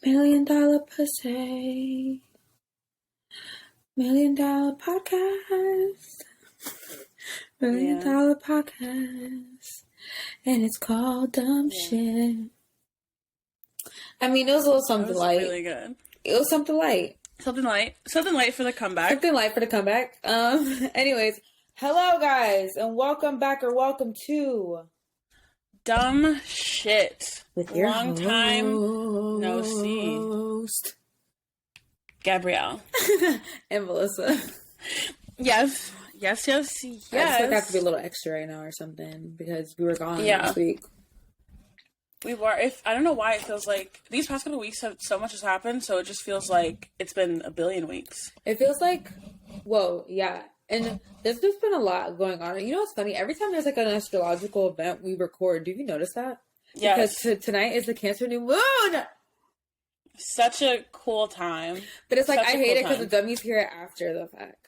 $1 million pussy. $1 million podcast. $1 million podcast. And it's called Dumb Shit. I mean, it was a little something light. Really good. It was something light. Something light for the comeback. Something light for the comeback. Anyways, hello guys, and welcome back or welcome to Dumb Shit. With your long time no see. Gabrielle and Melissa. Yes. I just like I have to be a little extra right now or something because we were gone this week. We were. I don't know why it feels like these past couple of weeks so much has happened, so it just feels like it's been a billion weeks. It feels like, whoa, yeah. And there's just been a lot going on. You know what's funny? Every time there's like an astrological event, we record. Do you notice that? Yes. Because tonight is the Cancer new moon. Such a cool time. But it's like, I hate it because the dummies hear it after the fact.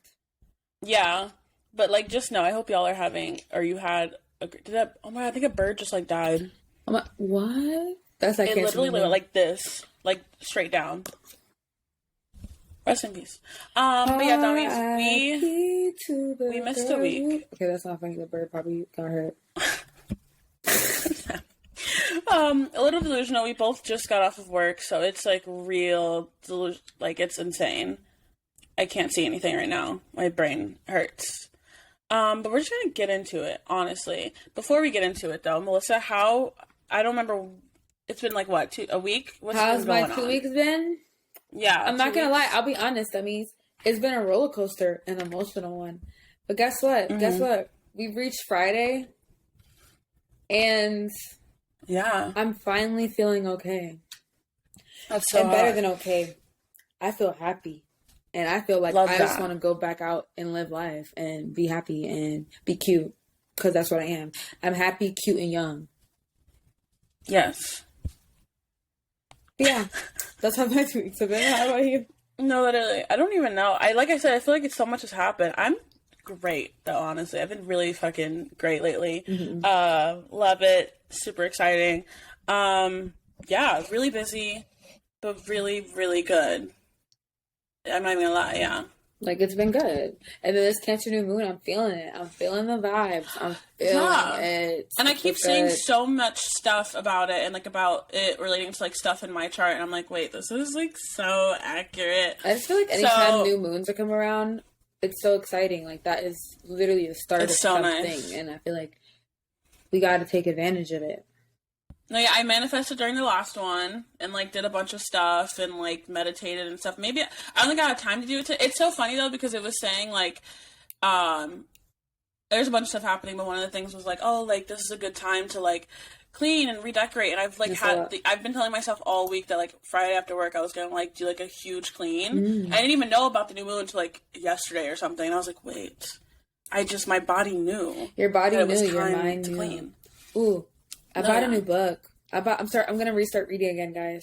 Yeah. But like, just know, I hope y'all are having, or you had, oh my God, I think a bird just like died. I'm like, what? That's like it literally went like this, like straight down. Rest in peace. But yeah, dummies, we missed a week. Okay, that's not funny. The bird probably got hurt. A little delusional. We both just got off of work, so it's like real, like it's insane. I can't see anything right now. My brain hurts. But we're just gonna get into it, honestly. Before we get into it, though, Melissa, I don't remember. It's been like what, a week? How's my 2 weeks been? Yeah, I'm not gonna lie. I'll be honest. That means it's been a roller coaster, an emotional one. But guess what? Mm-hmm. Guess what? We've reached Friday, and yeah, I'm finally feeling okay. That's so better than okay. I feel happy, and I feel like I just want to go back out and live life and be happy and be cute because that's what I am. I'm happy, cute, and young. Yes. Yeah, that's how my 2 weeks have been. How about you? No, literally, I don't even know. Like I said, I feel like so much has happened. I'm great, though, honestly. I've been really fucking great lately. Mm-hmm. Love it. Super exciting. Yeah, really busy, but really, really good. I'm not even gonna lie, yeah. Like, it's been good. And then this Cancer new moon, I'm feeling it. I'm feeling the vibes. I'm feeling it. And I keep seeing so much stuff about it and, like, about it relating to, like, stuff in my chart. And I'm like, wait, this is, like, so accurate. I just feel like anytime new moons are come around, it's so exciting. Like, that is literally the start of something. Nice. And I feel like we got to take advantage of it. No, yeah, I manifested during the last one and, like, did a bunch of stuff and, like, meditated and stuff. Maybe I only got time to do it. It's so funny, though, because it was saying, like, there's a bunch of stuff happening, but one of the things was, like, oh, like, this is a good time to, like, clean and redecorate. And I've, like, I've been telling myself all week that, like, Friday after work, I was going to, like, do, like, a huge clean. I didn't even know about the new moon until, like, yesterday or something. And I was like, wait, my body knew. Your body knew, your mind knew. Clean. Ooh. I bought a new book. I'm going to restart reading again, guys.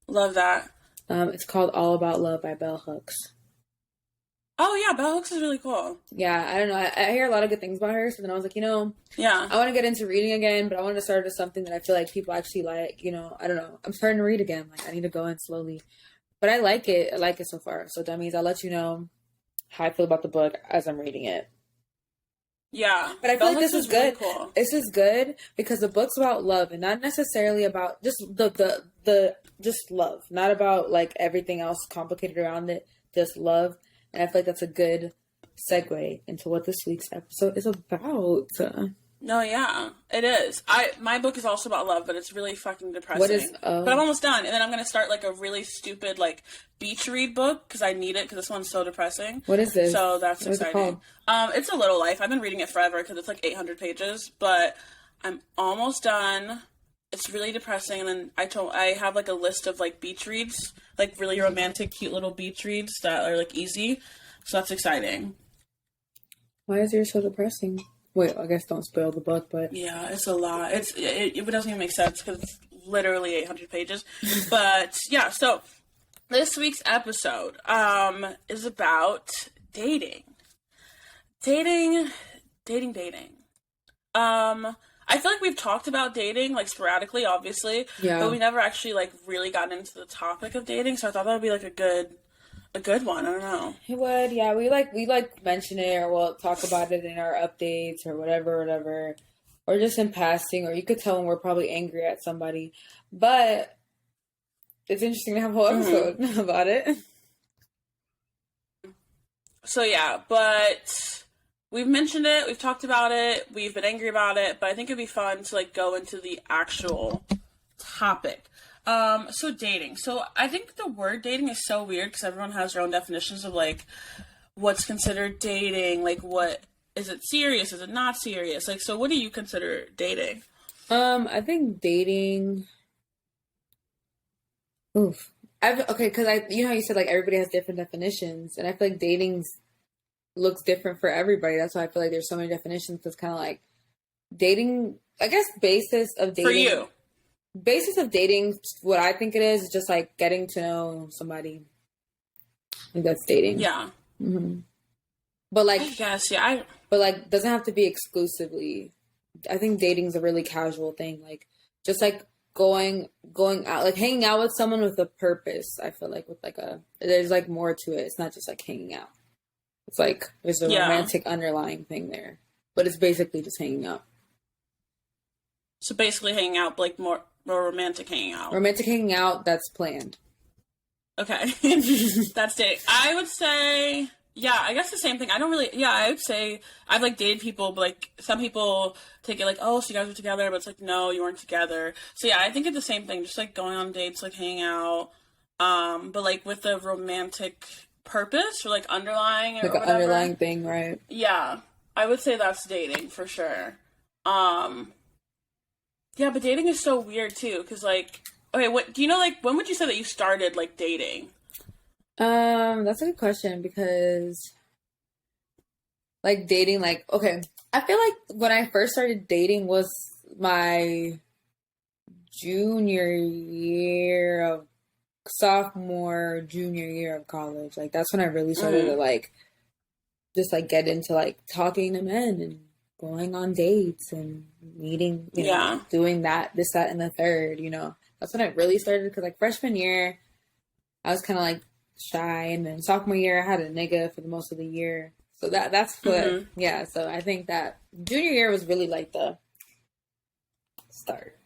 Love that. It's called All About Love by Bell Hooks. Oh, yeah, Bell Hooks is really cool. Yeah, I don't know. I hear a lot of good things about her, so then I was like, yeah, I want to get into reading again, but I want to start with something that I feel like people actually like, I don't know. I'm starting to read again. Like, I need to go in slowly. But I like it. I like it so far. So, dummies, I'll let you know how I feel about the book as I'm reading it. Yeah. But I feel like this is good. Really cool. This is good because the book's about love and not necessarily about just the just love. Not about like everything else complicated around it. Just love. And I feel like that's a good segue into what this week's episode is about. No, yeah, it is. My book is also about love, but it's really fucking depressing. What is? But I'm almost done, and then I'm gonna start like a really stupid like beach read book because I need it because this one's so depressing. What is this? So that's exciting. It's A Little Life. I've been reading it forever because it's like 800 pages, but I'm almost done. It's really depressing, and then I have like a list of like beach reads, like really romantic, cute little beach reads that are like easy. So that's exciting. Why is yours so depressing? Wait, I guess don't spoil the book, but... Yeah, it's a lot. It doesn't even make sense because it's literally 800 pages. But, yeah, so this week's episode is about dating. Dating. I feel like we've talked about dating, like, sporadically, obviously, Yeah. but we never actually, like, really gotten into the topic of dating, so I thought that would be, like, a good one. I don't know. It would, yeah. We mention it, or we'll talk about it in our updates or whatever, or just in passing, or you could tell when we're probably angry at somebody. But it's interesting to have a whole episode about it. So, yeah, but we've mentioned it, we've talked about it, we've been angry about it, but I think it'd be fun to, like, go into the actual topic. So dating. So I think the word dating is so weird because everyone has their own definitions of, like, what's considered dating, like, what, is it serious, is it not serious? Like, so what do you consider dating? I think dating. Oof. Because you know how you said, like, everybody has different definitions, and I feel like dating looks different for everybody. That's why I feel like there's so many definitions. It's kind of like dating. I guess basis of dating For you. Basis of dating, what I think it is just like getting to know somebody. I think that's dating. Yeah. Mm-hmm. But like, I guess, yeah. But like, doesn't have to be exclusively. I think dating's a really casual thing. Like, just like going out, like hanging out with someone with a purpose. I feel like there's like more to it. It's not just like hanging out. It's like there's a romantic underlying thing there, but it's basically just hanging out. So basically, hanging out, like more romantic hanging out. Romantic hanging out that's planned. Okay, that's dating. I would say, yeah, I guess the same thing. I don't really, yeah, I would say I've like dated people, but like some people take it like, oh, so you guys were together, but it's like, no, you weren't together. So yeah, I think it's the same thing, just like going on dates, like hanging out, but like with a romantic purpose or like underlying, like an underlying thing, right? Yeah, I would say that's dating for sure. Yeah, but dating is so weird too, because like, okay, what do you know? Like, when would you say that you started like dating? That's a good question because, like, dating, like, okay, I feel like when I first started dating was my junior year of college. Like, that's when I really started to like, just like get into like talking to men and going on dates and meeting, you know, doing that, this, that, and the third, you know. That's when I really started, because like freshman year, I was kind of like shy, and then sophomore year, I had a nigga for the most of the year. So that's what, yeah. So I think that junior year was really like the start.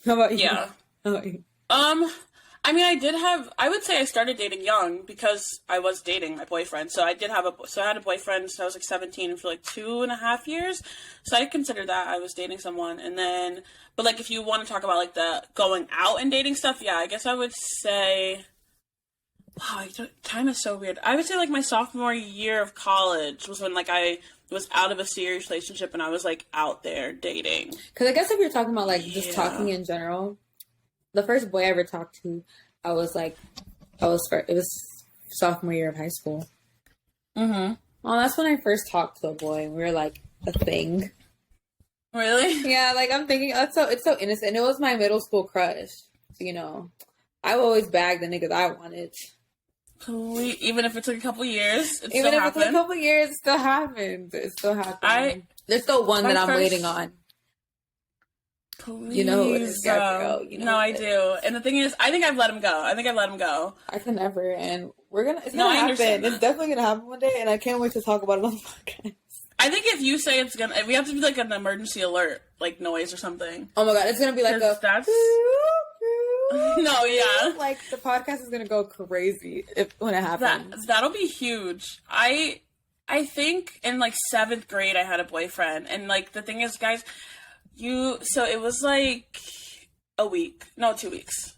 How about you? Yeah. How about you? I mean, I would say I started dating young because I was dating my boyfriend. So I had a boyfriend since I was like 17 for like 2.5 years. So I consider that I was dating someone. And then, but like if you want to talk about like the going out and dating stuff, yeah, I guess I would say, wow, time is so weird. I would say like my sophomore year of college was when like I was out of a serious relationship and I was like out there dating. Because I guess if you're talking about like just talking in general, the first boy I ever talked to, it was sophomore year of high school. Mm-hmm. Well, that's when I first talked to a boy, and we were like a thing. Really? Yeah, like I'm thinking, it's so innocent. It was my middle school crush. So, you know, I always bagged the niggas I wanted. Even if it took a couple years, it still happens. It still happens. There's still one that I'm waiting on. Please. You know who it is, Gabrielle. You know I do. And the thing is, I think I've let him go. I can never, and it's gonna happen. It's definitely gonna happen one day, and I can't wait to talk about it on the podcast. I think if you say we have to be like an emergency alert, like noise or something. Oh my god, it's gonna be like that's... No, yeah. Like, the podcast is gonna go crazy when it happens. That'll be huge. I think in like 7th grade I had a boyfriend, and like the thing is, guys, so it was like 2 weeks.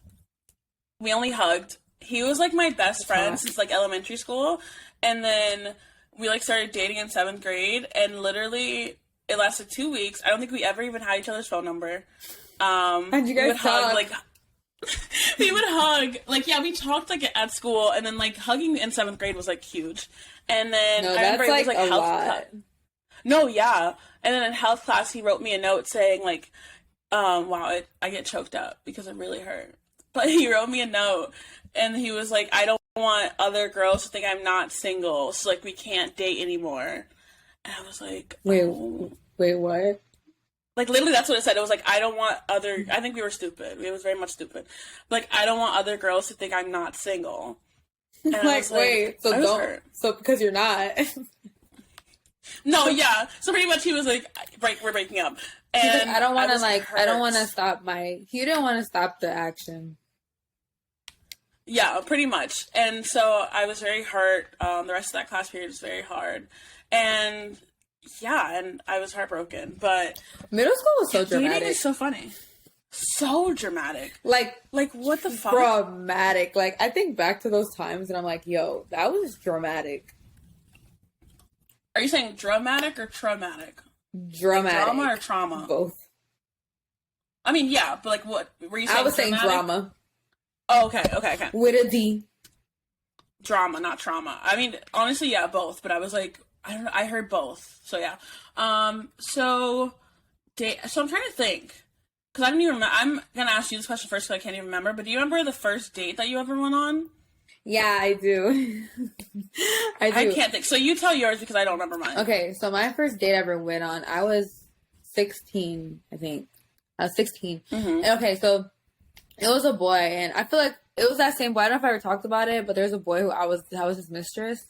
We only hugged. He was like my best friend since like elementary school, and then we like started dating in 7th grade, and literally it lasted 2 weeks. I don't think we ever even had each other's phone number. How'd you guys hug, like we would hug, like, yeah, we talked like at school, and then like hugging in 7th grade was like huge. And then I remember it was like health class. No, yeah. And then in health class, he wrote me a note saying like, wow, I get choked up because it really hurt. But he wrote me a note, and he was like, I don't want other girls to think I'm not single, so like we can't date anymore. And I was like, wait, what? Like, literally, that's what it said. It was like, I don't want other... I think we were stupid. It was very much stupid. Like, I don't want other girls to think I'm not single. And like, wait, so don't... Hurt. So, because you're not. No, yeah. So, pretty much, he was like, we're breaking up. And like, I don't want to, like, hurt. I don't want to stop my... He didn't want to stop the action. Yeah, pretty much. And so, I was very hurt. The rest of that class period was very hard. And... yeah, and I was heartbroken, but... Middle school was so dramatic. Dating is so funny. So dramatic. Like, what the fuck? Dramatic. Like, I think back to those times, and I'm like, yo, that was dramatic. Are you saying dramatic or traumatic? Dramatic. Like drama or trauma? Both. I mean, yeah, but like, what? Were you saying I was dramatic? saying drama. Oh, okay. With a D. Drama, not trauma. I mean, honestly, yeah, both, but I was like... I don't know. I heard both. So yeah. So I'm trying to think because I don't even remember. I'm gonna ask you this question first because I can't even remember. But do you remember the first date that you ever went on? Yeah, I do. I can't think. So you tell yours because I don't remember mine. Okay, so my first date I ever went on, I was 16, I think. I was 16. Mm-hmm. And okay, so it was a boy, and I feel like it was that same boy. I don't know if I ever talked about it, but there's a boy who I was his mistress.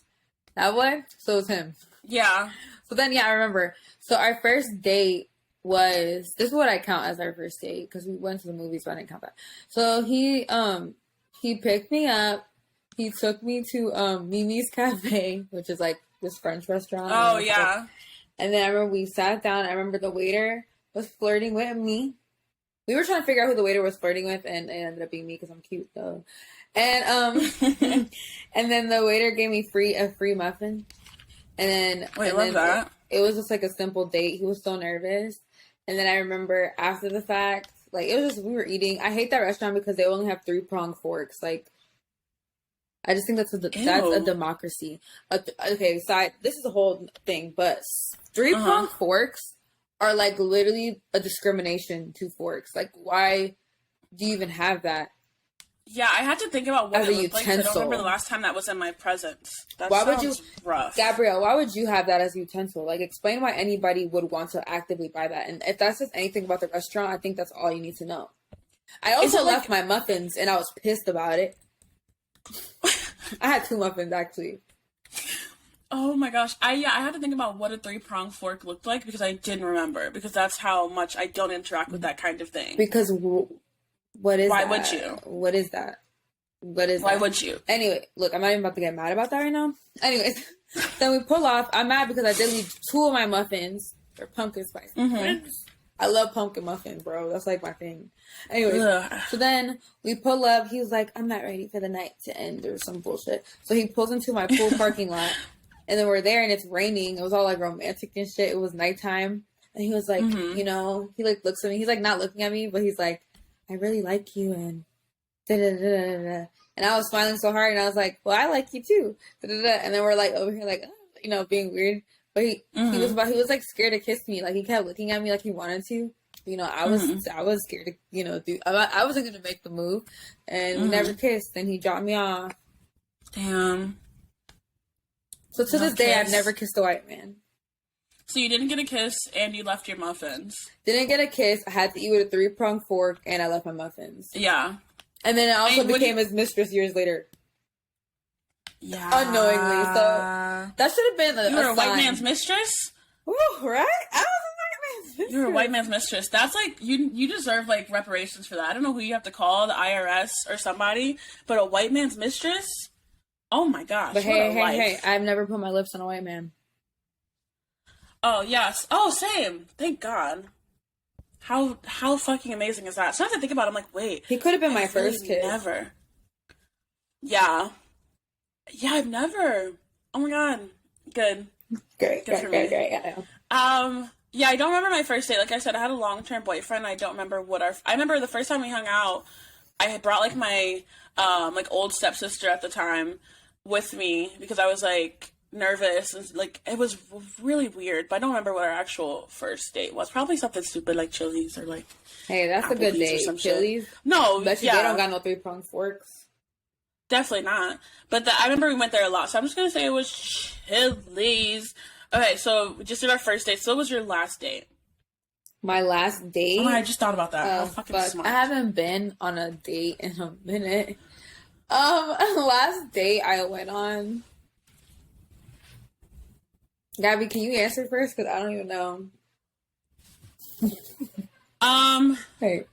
That boy? So it was him. Yeah. So then, yeah, I remember. So our first date was... This is what I count as our first date, because we went to the movies, so I didn't count that. So he picked me up. He took me to Mimi's Cafe, which is like this French restaurant. Oh, yeah. And then I remember we sat down. I remember the waiter was flirting with me. We were trying to figure out who the waiter was flirting with, and it ended up being me because I'm cute, though. And and then the waiter gave me a free muffin. And then I love that. It was just like a simple date. He was so nervous. And then I remember after the fact, like it was just we were eating. I hate that restaurant because they only have 3-pronged forks. Like I just think that's a democracy. Okay, so this is a whole thing, but 3-pronged forks are like literally a discrimination to forks. Like why do you even have that? Yeah, I had to think about what it looked like. I don't remember the last time that was in my presence. Why would you, rough. Gabrielle, why would you have that as a utensil? Like, explain why anybody would want to actively buy that. And if that's just anything about the restaurant, I think that's all you need to know. I also left my muffins, and I was pissed about it. I had 2 muffins, actually. Oh my gosh. I had to think about what a 3-pronged fork looked like because I didn't remember. Because that's how much I don't interact with that kind of thing. Because... What is Why that? would you? What is that? Why would you? Anyway, look, I'm not even about to get mad about that right now. Anyways, then we pull off. I'm mad because I did leave 2 of my muffins. They're pumpkin spice muffins. I love pumpkin muffins, bro. That's like my thing. Anyways, so then we pull up. He was like, I'm not ready for the night to end or some bullshit. So he pulls into my pool parking lot. And then we're there and it's raining. It was all like romantic and shit. It was nighttime. And he was like, you know, he like looks at me. He's like not looking at me, but he's like, I really like you, and da-da-da-da-da. And I was smiling so hard, and I was like, well, I like you too. Da-da-da. And then we're like over here, like, you know, being weird. But he was like scared to kiss me. Like he kept looking at me like he wanted to. You know, I was scared to, you know, I wasn't gonna make the move, and we never kissed. And he dropped me off. Damn. So to this day, I've never kissed a white man. So you didn't get a kiss, and you left your muffins. Didn't get a kiss. I had to eat with a 3-pronged fork, and I left my muffins. Yeah. And then I also became his mistress years later. Yeah. Unknowingly. So that should have been a You were a white man's mistress? Ooh, right? I was a white man's mistress. You were a white man's mistress. That's like, you deserve, like, reparations for that. I don't know who you have to call, the IRS or somebody, but a white man's mistress? Oh, my gosh. But hey, I've never put my lips on a white man. Oh, yes. Oh, same. Thank God. How fucking amazing is that? So I have to think about it. I'm like, wait. He could have been my first kiss. Never. Yeah. Yeah, I've never. Oh my God. Good. Great. Yeah. Yeah, I don't remember my first date. Like I said, I had a long-term boyfriend. I don't remember I remember the first time we hung out, I had brought, like, my, like, old stepsister at the time with me because I was, like, nervous and like it was really weird, but I don't remember what our actual first date was. Probably something stupid like Chili's or like that's Applebee's a good date. Chili's? No, but they don't got no 3-pronged forks. Definitely not. But I remember we went there a lot, so I'm just gonna say it was Chili's. Okay, so we just did our first date. So what was your last date? My last date. Oh my, I just thought about that. How fucking fuck. smart. I haven't been on a date in a minute. Last date I went on. Gabby, can you answer first? Because I don't even know. Hey.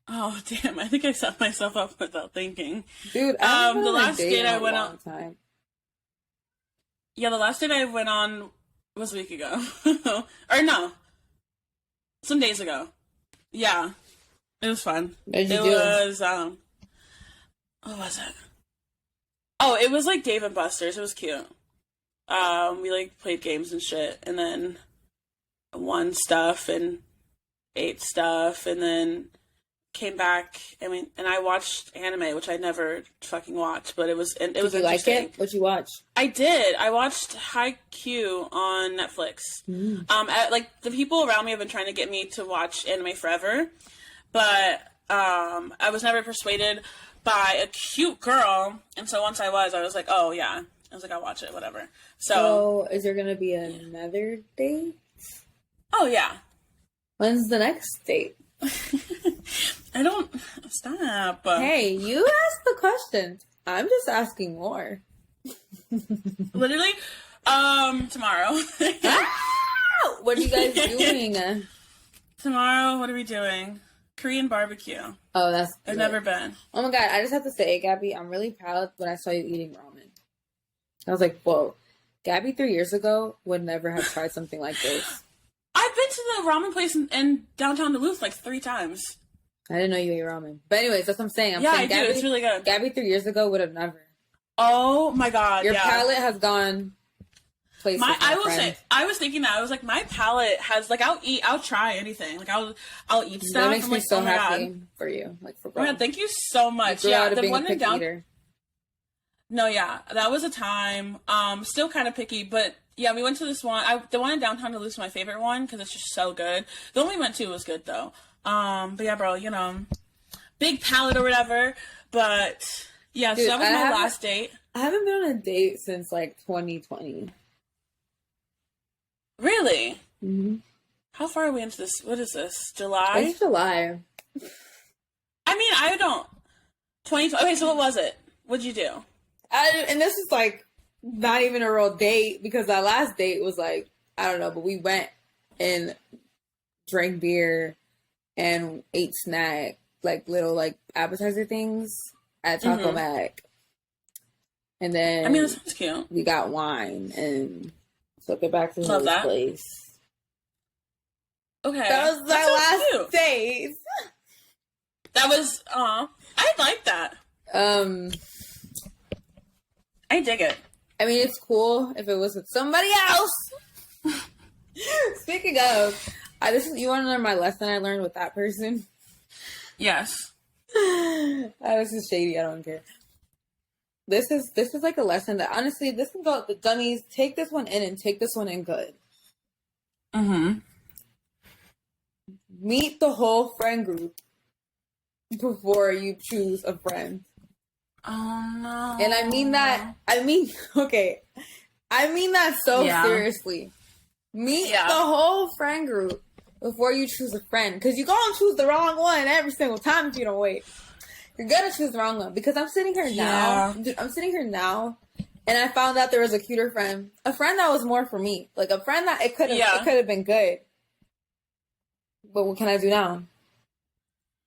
Oh damn! I think I set myself up without thinking. Dude, I the last date I went on. Time. Yeah, the last date I went on was a week ago, or no, some days ago. Yeah, it was fun. What did you do? Was what was it? Oh, it was like Dave and Buster's. It was cute. We like played games and shit, and then won stuff and ate stuff, and then came back. And I watched anime, which I never fucking watched, but it was Did you like it? What'd you watch? I did. I watched Haikyuu on Netflix. Like the people around me have been trying to get me to watch anime forever, but I was never persuaded by a cute girl, and so once I was like, oh yeah. I was like, I'll watch it, whatever. So is there gonna be another date? Oh yeah. When's the next date? I don't stop. Hey, you asked the question. I'm just asking more. Literally, tomorrow. What are you guys doing? Tomorrow, what are we doing? Korean barbecue. Oh, that's good. I've never been. Oh my god, I just have to say, Gabby, I'm really proud when I saw you eating ramen. I was like, whoa. Gabby 3 years ago would never have tried something like this. I've been to the ramen place in downtown Duluth like 3 times. I didn't know you ate ramen. But anyways, that's what I'm saying. I saying, do. It's really good. Gabby 3 years ago would have never. Oh my god, Your palate has gone places. I will say, I was thinking that. I was like, my palate has, like, I'll try anything. Like, I'll eat stuff. That makes I'm me like, so oh my happy God. for you. Like, for Oh my real. God, thank you so much. You grew out of the being one a picky eater. No, yeah, that was a time. Still kind of picky, but yeah, we went to this one. The one in downtown Duluth is my favorite one because it's just so good. The one we went to was good though. But yeah, bro, you know, big palate or whatever. But yeah, dude, so that was my last date. I haven't been on a date since like 2020. Really? Mm-hmm. How far are we into this? What is this? July? It's July. I mean, I don't. 2020. Okay, so what was it? What'd you do? And this is like not even a real date because that last date was like, I don't know, but we went and drank beer and ate snack, like little like appetizer things at Taco Mac. And then I mean, that sounds cute. We got wine and took it back to his place. Okay. That was my last date. That was I like that. I dig it. I mean, it's cool if it was with somebody else. Speaking of, you want to learn my lesson I learned with that person? Yes. This is shady. I don't care. This is like a lesson that honestly, this can go. The dummies, take this one in and take this one in good. Mm-hmm. Meet the whole friend group before you choose a friend. Oh no. And I mean that. I mean that so seriously. Meet the whole friend group before you choose a friend, because you're gonna choose the wrong one every single time if you don't wait. You're gonna choose the wrong one, because I'm sitting here now. Dude, I'm sitting here now, and I found out there was a cuter friend, a friend that was more for me, like a friend that it could have been good. But what can I do now?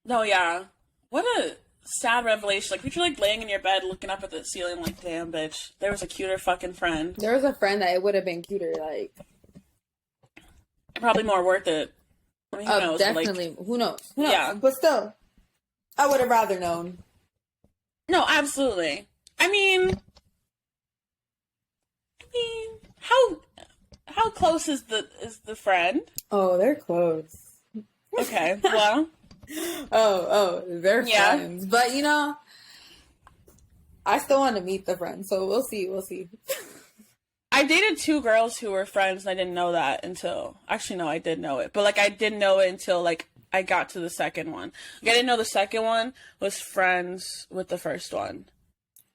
No, yeah. What a sad revelation. Like, you're like laying in your bed looking up at the ceiling like, damn, bitch, there was a cuter fucking friend. There was a friend that it would have been cuter, like. Probably more worth it. I mean, who knows? Definitely. Like, who knows? Yeah. But still, I would have rather known. No, absolutely. I mean, how close is the friend? Oh, they're close. Okay, well. They're friends. But, you know, I still want to meet the friend, so we'll see. I dated 2 girls who were friends, and I didn't know that until... Actually, no, I did know it. But, like, I didn't know it until, like, I got to the second one. Like, I didn't know the second one was friends with the first one.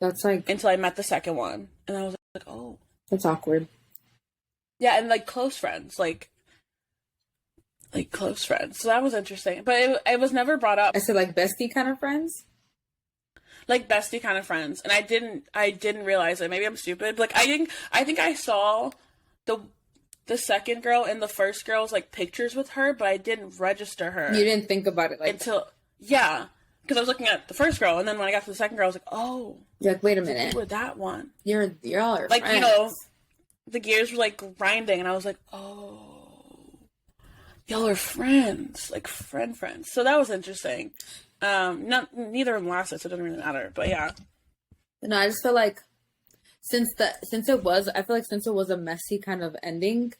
That's, like... Until I met the second one. And I was like, oh. That's awkward. Yeah, and, like, close friends. Like, like close friends. So that was interesting. But it was never brought up. I said like bestie kind of friends. Like bestie kind of friends. And I didn't realize it. Maybe I'm stupid. Like I think I saw the second girl and the first girl's like pictures with her, but I didn't register her. You didn't think about it like until yeah. Because I was looking at the first girl, and then when I got to the second girl, I was like, "Oh, you're like, wait a minute, with that one, y'all are like friends. You know, the gears were like grinding, and I was like, oh, y'all are friends, like friends. So that was interesting. Neither of them lasted, so it doesn't really matter. But yeah, no, I just feel like since it was a messy kind of ending,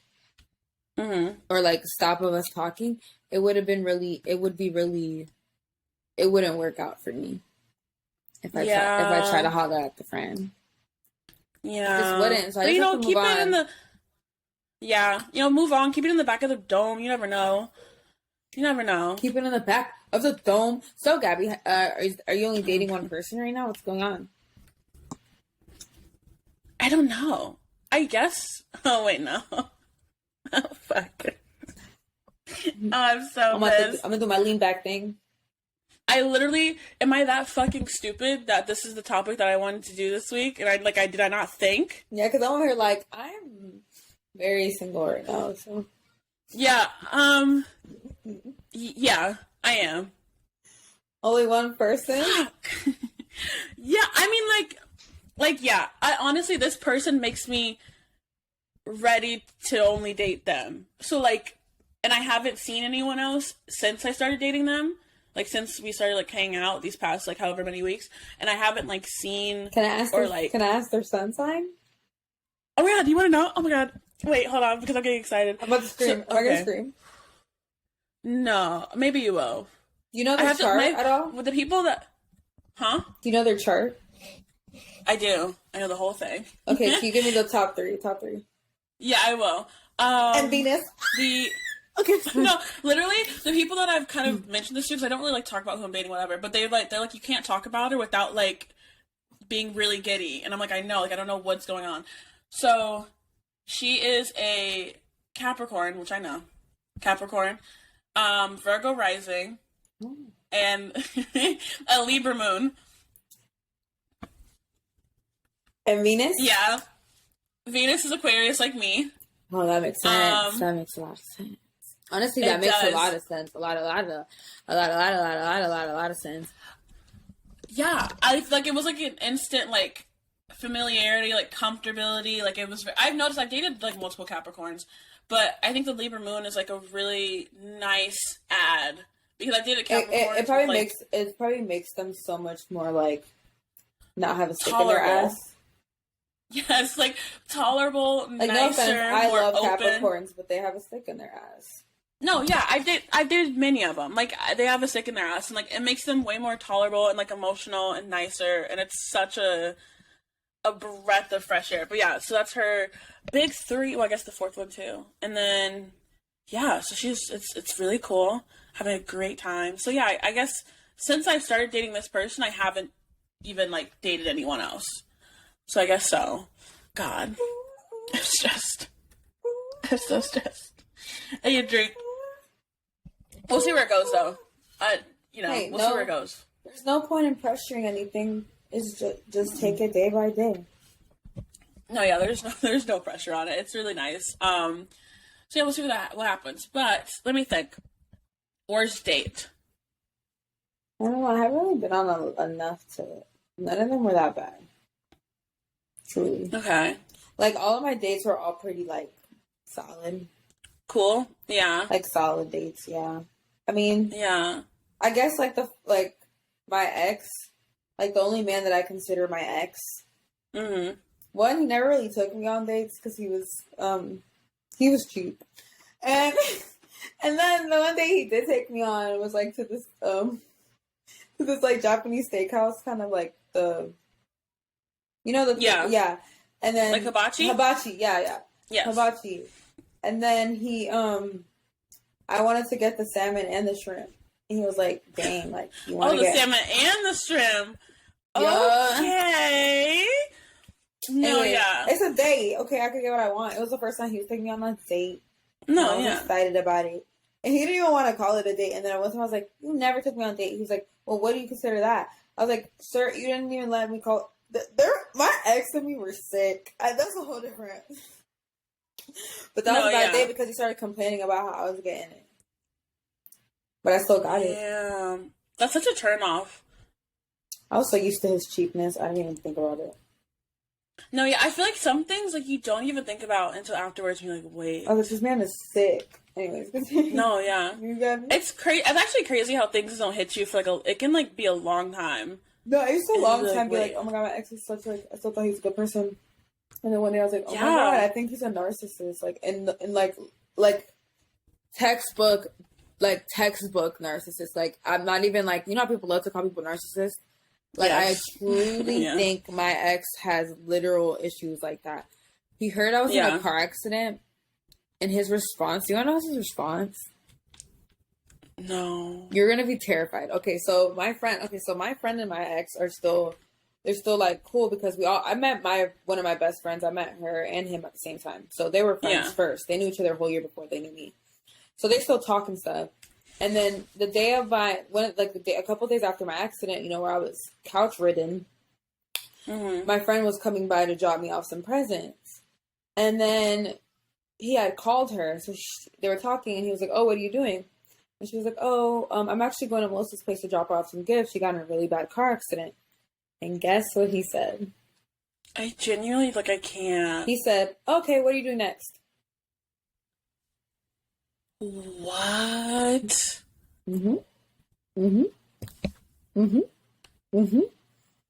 or like stop of us talking, it would it wouldn't work out for me if I try to holler at the friend. Yeah, it just wouldn't. So I just have to move keep on. it in the move on. Keep it in the back of the dome. You never know. Keep it in the back of the dome. So, Gabby, are you only dating one person right now? What's going on? I don't know. I guess. Oh wait, no. Oh fuck. I'm so pissed. I'm gonna do my lean back thing. I literally, am I that fucking stupid that this is the topic that I wanted to do this week? And did I not think? Yeah, because I'm over here like, I'm very single right now, so. Yeah, yeah, I am. Only one person? Yeah, I mean, yeah, honestly, this person makes me ready to only date them. So, like, and I haven't seen anyone else since I started dating them. Like, since we started, like, hanging out these past, like, however many weeks. And I haven't, like, seen... Can I ask their sun sign? Oh, my God. Do you want to know? Oh, my God. Wait, hold on, because I'm getting excited. I'm about to scream. Am I going to scream? No. Maybe you will. Do you know their chart at all? With the people that... Huh? Do you know their chart? I do. I know the whole thing. Okay, can you give me the top three? Yeah, I will. And Venus? Okay. No, literally, the people that I've kind of mentioned this to, because I don't really, like, talk about who I'm dating, whatever, but they're like, you can't talk about her without, like, being really giddy. And I'm like, I know, like, I don't know what's going on. So, she is a Capricorn, which I know. Capricorn. Virgo rising. And a Libra moon. And Venus? Yeah. Venus is Aquarius, like me. Oh, that makes sense. That makes a lot of sense. Honestly, that makes a lot of sense. A lot of sense. Yeah, I like it was like an instant like familiarity, like comfortability. Like it was. I've noticed I've dated like multiple Capricorns, but I think the Libra moon is like a really nice add because I dated Capricorn. It probably makes them so much more like not have a stick in their ass. Yes, like tolerable, like, nicer, no offense, I more love open. Capricorns, but they have a stick in their ass. No, yeah, I've dated many of them. Like they have a stick in their ass, and like it makes them way more tolerable and like emotional and nicer, and it's such a breath of fresh air. But yeah, so that's her big three. Well, I guess the fourth one too, and then yeah, so it's really cool, having a great time. So yeah, I guess since I started dating this person, I haven't even like dated anyone else. So I guess so. God. I'm stressed. I'm so stressed. I need a drink. We'll see where it goes, though. We'll see where it goes. There's no point in pressuring anything. It's just take it day by day. No, yeah, there's no pressure on it. It's really nice. So yeah, we'll see what happens. But let me think. Worst date. I don't know. I haven't really been on enough to. None of them were that bad. Truly. Okay. Like, all of my dates were all pretty, like, solid. Cool. Yeah. Like, solid dates, yeah. I mean... Yeah. I guess, my ex, like, the only man that I consider my ex... Mm-hmm. One, he never really took me on dates because he was cheap. And then the one day he did take me on, it was, like, to this, like, Japanese steakhouse, kind of, like, the... You know yeah. And then like hibachi? Hibachi, yeah. Yes. Hibachi. And then he I wanted to get the salmon and the shrimp. And he was like, dang, like you want to get salmon and the shrimp. Yeah. Okay. No, anyway, yeah. It's a date. Okay, I could get what I want. It was the first time he was taking me on a date. No, I was excited about it. And he didn't even want to call it a date. And then one time I was like, you never took me on a date. He was like, well, what do you consider that? I was like, sir, you didn't even let me call. My ex and me were sick. That's a whole different. But that was a bad day because he started complaining about how I was getting it. But I still got it. Yeah. That's such a turn off. I was so used to his cheapness, I didn't even think about it. No, yeah, I feel like some things like you don't even think about until afterwards. And you're like, wait. Oh, this man is sick. Anyways, no, yeah, you got me? It's crazy. It's actually crazy how things don't hit you for like it can like be a long time. No, it used to a long time. Be like, oh my god, my ex is such like I still thought he was a good person, and then one day I was like, oh my god, I think he's a narcissist. Like in like textbook narcissist. Like I'm not even like how people love to call people narcissists. Like I truly think my ex has literal issues like that. He heard I was in a car accident, and his response. You wanna know his response? No. You're gonna be terrified. Okay, so my friend and my ex are still like cool because I met one of my best friends. I met her and him at the same time. So they were friends first. They knew each other a whole year before they knew me. So they still talk and stuff. And then the day of a couple days after my accident, where I was couch ridden, my friend was coming by to drop me off some presents. And then he had called her. So they were talking and he was like, oh, what are you doing? And she was like, oh, I'm actually going to Melissa's place to drop her off some gifts. She got in a really bad car accident. And guess what he said? I genuinely, I can't. He said, okay, what are you doing next? What?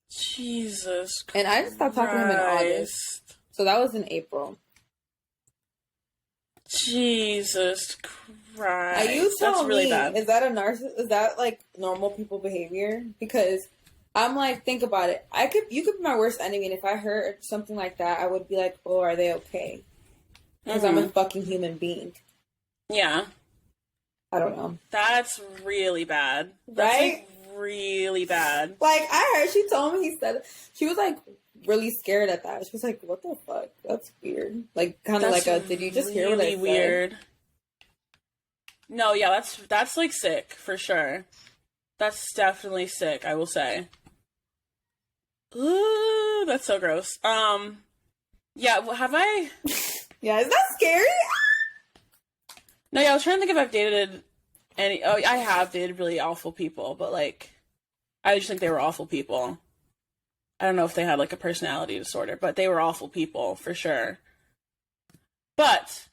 Jesus Christ. And I just stopped talking to him in August. So that was in April. Jesus Christ. Now you tell That's me, really bad. Is that a narcissist? Is that normal people behavior? Because I'm like, think about it. You could be my worst enemy, and if I heard something like that, I would be like, oh, are they okay? Because I'm a fucking human being. Yeah. I don't know. That's really bad. Right? That's really bad. I heard she told me she was really scared at that. She was like, what the fuck? That's weird. Kind of did you just hear what I said? Weird. No, yeah, that's sick for sure. That's definitely sick, I will say. Ooh, that's so gross. Yeah, have I? Yeah, is that scary? No, yeah, I was trying to think if I've dated any. Oh, I have dated really awful people, but I just think they were awful people. I don't know if they had a personality disorder, but they were awful people for sure. But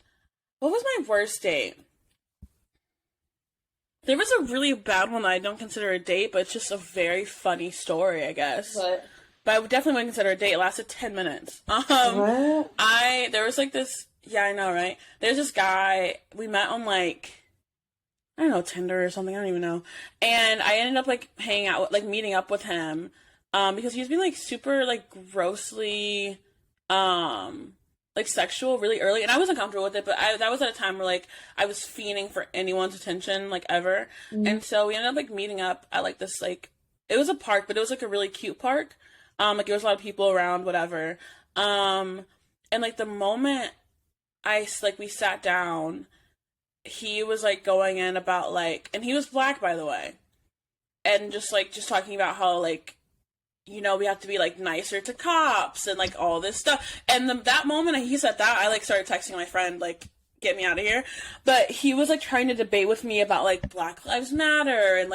what was my worst date? There was a really bad one that I don't consider a date, but it's just a very funny story, I guess. What? But I would definitely wouldn't consider a date. It lasted 10 minutes. What? There was this. Yeah, I know, right? There's this guy, we met on, I don't know, Tinder or something, I don't even know. And I ended up, hanging out, meeting up with him, because he was being, super, grossly, sexual really early. And I wasn't comfortable with it, but that was at a time where, I was fiending for anyone's attention, ever. Mm-hmm. And so we ended up, meeting up at, this, it was a park, but it was, a really cute park. There was a lot of people around, whatever. And, the moment we sat down, he was going in about and he was black, by the way, and just talking about how we have to be nicer to cops and all this stuff. And that moment he said that, I started texting my friend get me out of here. But he was trying to debate with me about Black Lives Matter and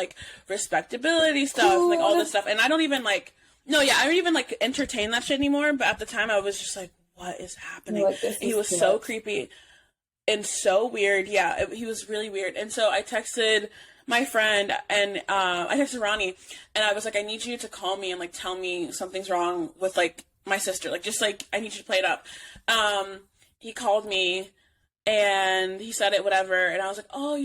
respectability stuff, and all this stuff. And I don't even I don't even entertain that shit anymore. But at the time I was just what is happening? He was so creepy and so weird. Yeah, he was really weird. And so I texted my friend and I texted Ronnie and I was I need you to call me and tell me something's wrong with my sister. I need you to play it up. He called me and he said it, whatever. And I was oh,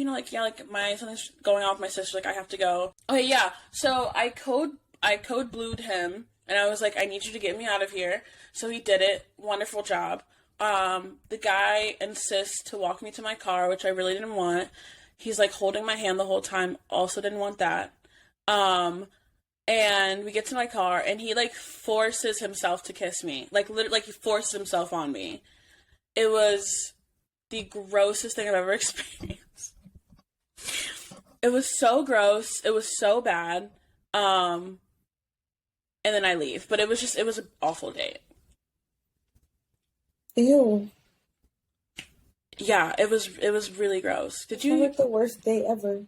something's going on with my sister. I have to go. Okay, yeah. So I code blued him. And I was I need you to get me out of here. So he did it. Wonderful job. The guy insists to walk me to my car, which I really didn't want. He's holding my hand the whole time. Also didn't want that. And we get to my car and he forces himself to kiss me. Literally, he forced himself on me. It was the grossest thing I've ever experienced. It was so gross. It was so bad. And then I leave. But it was an awful date. Ew. Yeah, it was really gross. Did Sounds you? like the worst date ever.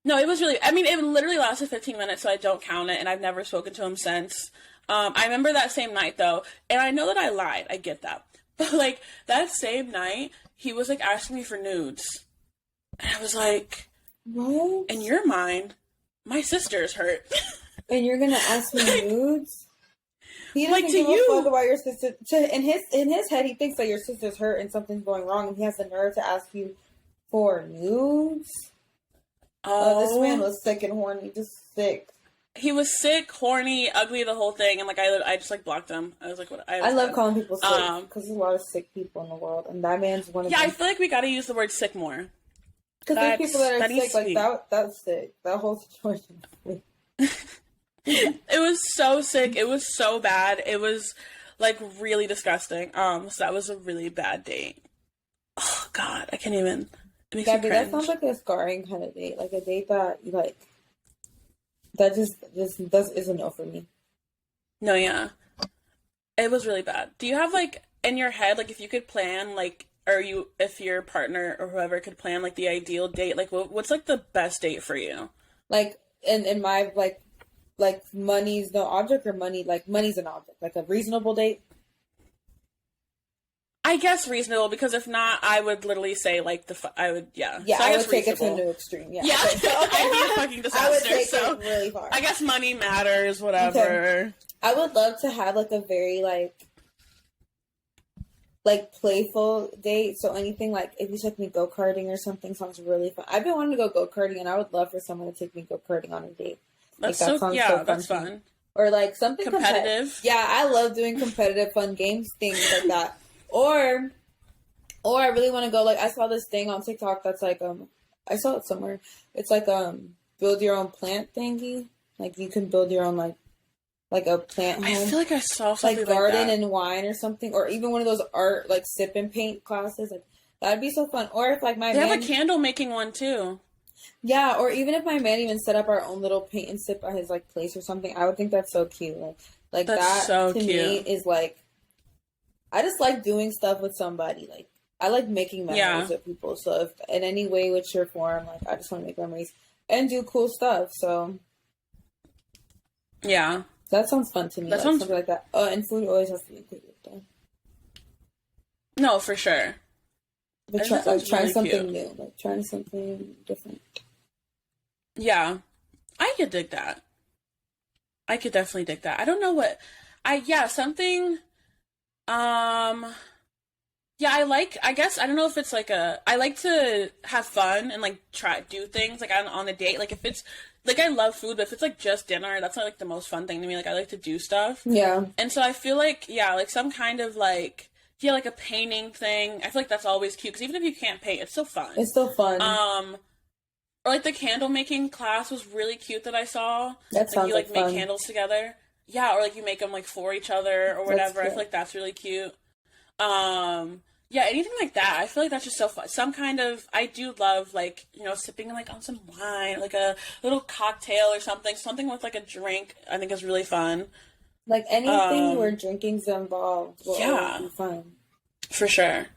No, it was really. I mean, it literally lasted 15 minutes, so I don't count it, and I've never spoken to him since. I remember that same night though, and I know that I lied. I get that, but like that same night, he was like asking me for nudes, and I was like, What? "In your mind, my sister's hurt." And you're gonna ask me nudes? He doesn't Like, to give you. a fuck about your sister. In his head, he thinks that your sister's hurt and something's going wrong, and he has the nerve to ask you for nudes. This man was sick and horny, just sick. He was sick, horny, ugly, the whole thing, and like I just like blocked him. I was like, "What?" I love calling people sick because there's a lot of sick people in the world, and that man's one of them. Yeah, I feel like we gotta use the word sick more. Because there's people that are sick, like that. that's sick. That whole situation. It was so sick. It was so bad. It was like really disgusting. So that was a really bad date. Oh God, I can't even. It makes me Gabby, cringe. that sounds like a scarring kind of date, like a date that you like. That just is a no for me. No, yeah, it was really bad. Do you have like in your head, like if you could plan, like, or you, if your partner or whoever could plan like the ideal date, like what's like the best date for you? Like in my like money's no object or money's an object, like a reasonable date. I guess reasonable, because if not, I would literally say like I would Yeah, so I would take it to a new extreme. Yeah, yeah. Okay. I'd be a fucking disaster. I would take so it really far. I guess money matters, whatever. Okay. I would love to have like a very like playful date. So anything like if you took me go-karting or something sounds really fun. I've been wanting to go go-karting, and I would love for someone to take me go-karting on a date. That's like, that's fun. Or like something competitive. Yeah, I love doing competitive fun games, things like that. Or I really want to go, like, I saw this thing on TikTok that's like, I saw it somewhere. It's like, build your own plant thingy. Like, you can build your own, like a plant home. I feel like I saw something like garden that. and wine or something. Or even one of those art, like, sip and paint classes. Like, that'd be so fun. Or if, like, They have a candle making one, too. Yeah, or even if my man even set up our own little paint and sip at his, like, place or something, I would think that's so cute. Like that's that, so to cute. me, is, like, I just like doing stuff with somebody. Like, I like making memories with people. So if in any way, which your form, like, I just want to make memories and do cool stuff. So yeah, that sounds fun to me. That like, sounds something like that. Oh, and food always has to be included, though. No, for sure. But trying really something cute. new, like trying something different. Yeah, I could dig that. I could definitely dig that. I don't know what something. Yeah, I guess, I don't know if it's like I like to have fun and like do things like on a date. Like if it's, like I love food, but if it's like just dinner, that's not like the most fun thing to me. Like I like to do stuff. Yeah. And so I feel like, like some kind of like, like a painting thing. I feel like that's always cute, because even if you can't paint, it's still fun. It's still fun. Or like the candle making class was really cute that I saw. That sounds you like fun. make candles together. Yeah, or like you make them like for each other or whatever. I feel like that's really cute. Yeah, anything like that. I feel like that's just so fun. Some kind of, I do love like, sipping like on some wine, like a little cocktail or something with like a drink. I think is really fun. Like anything where drinking's involved will always be fun. For sure.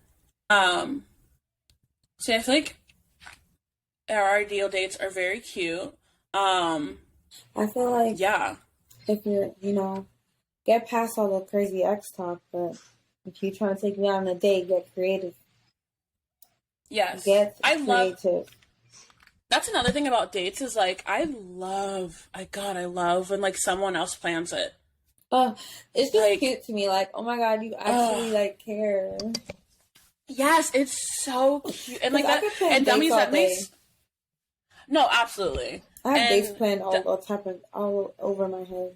So I feel like our ideal dates are very cute. I feel like if you're, get past all the crazy ex talk, but if you're trying to take me out on a date, get creative. Yes. Get creative. That's another thing about dates is like, I love when like someone else plans it. It's just like, cute to me. Like, oh my God, you actually like care. Yes, it's so cute. And like that, and dummies that makes. No, absolutely. I have dates planned all over my head.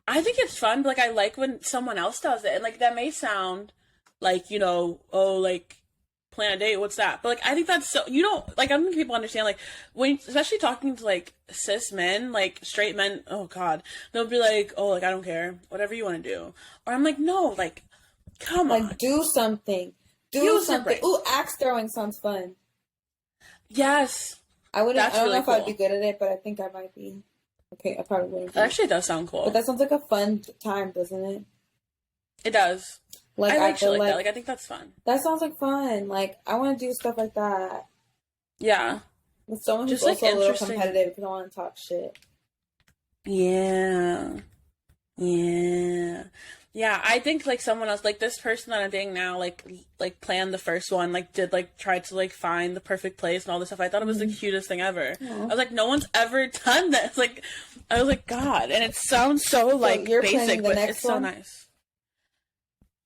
I think it's fun, but like I like when someone else does it, and like that may sound like like plan a date. What's that? But like I think that's so I don't think people understand like when especially talking to like cis men, like straight men. Oh God, they'll be like, oh like I don't care, whatever you want to do. Or I'm like, no, like come on, do something, do something. Right. Ooh, axe throwing sounds fun. Yes. I wouldn't. That's I don't really know if cool. I'd be good at it, but I think I might be. Okay, I probably wouldn't. That actually does sound cool. But that sounds like a fun time, doesn't it? It does. Like I like shit feel like that. Like I think that's fun. that sounds like fun. Like I want to do stuff like that Yeah. with someone who's Just, like, also a little interesting. competitive because I want to talk shit. Yeah. Yeah. Yeah, I think like someone else, like this person that I'm dating now, like planned the first one, like did like try to like find the perfect place and all this stuff. I thought it was the cutest thing ever. Aww. I was like, no one's ever done this. Like, I was like, God, and it sounds so like you're basic, planning the but next it's so one? nice.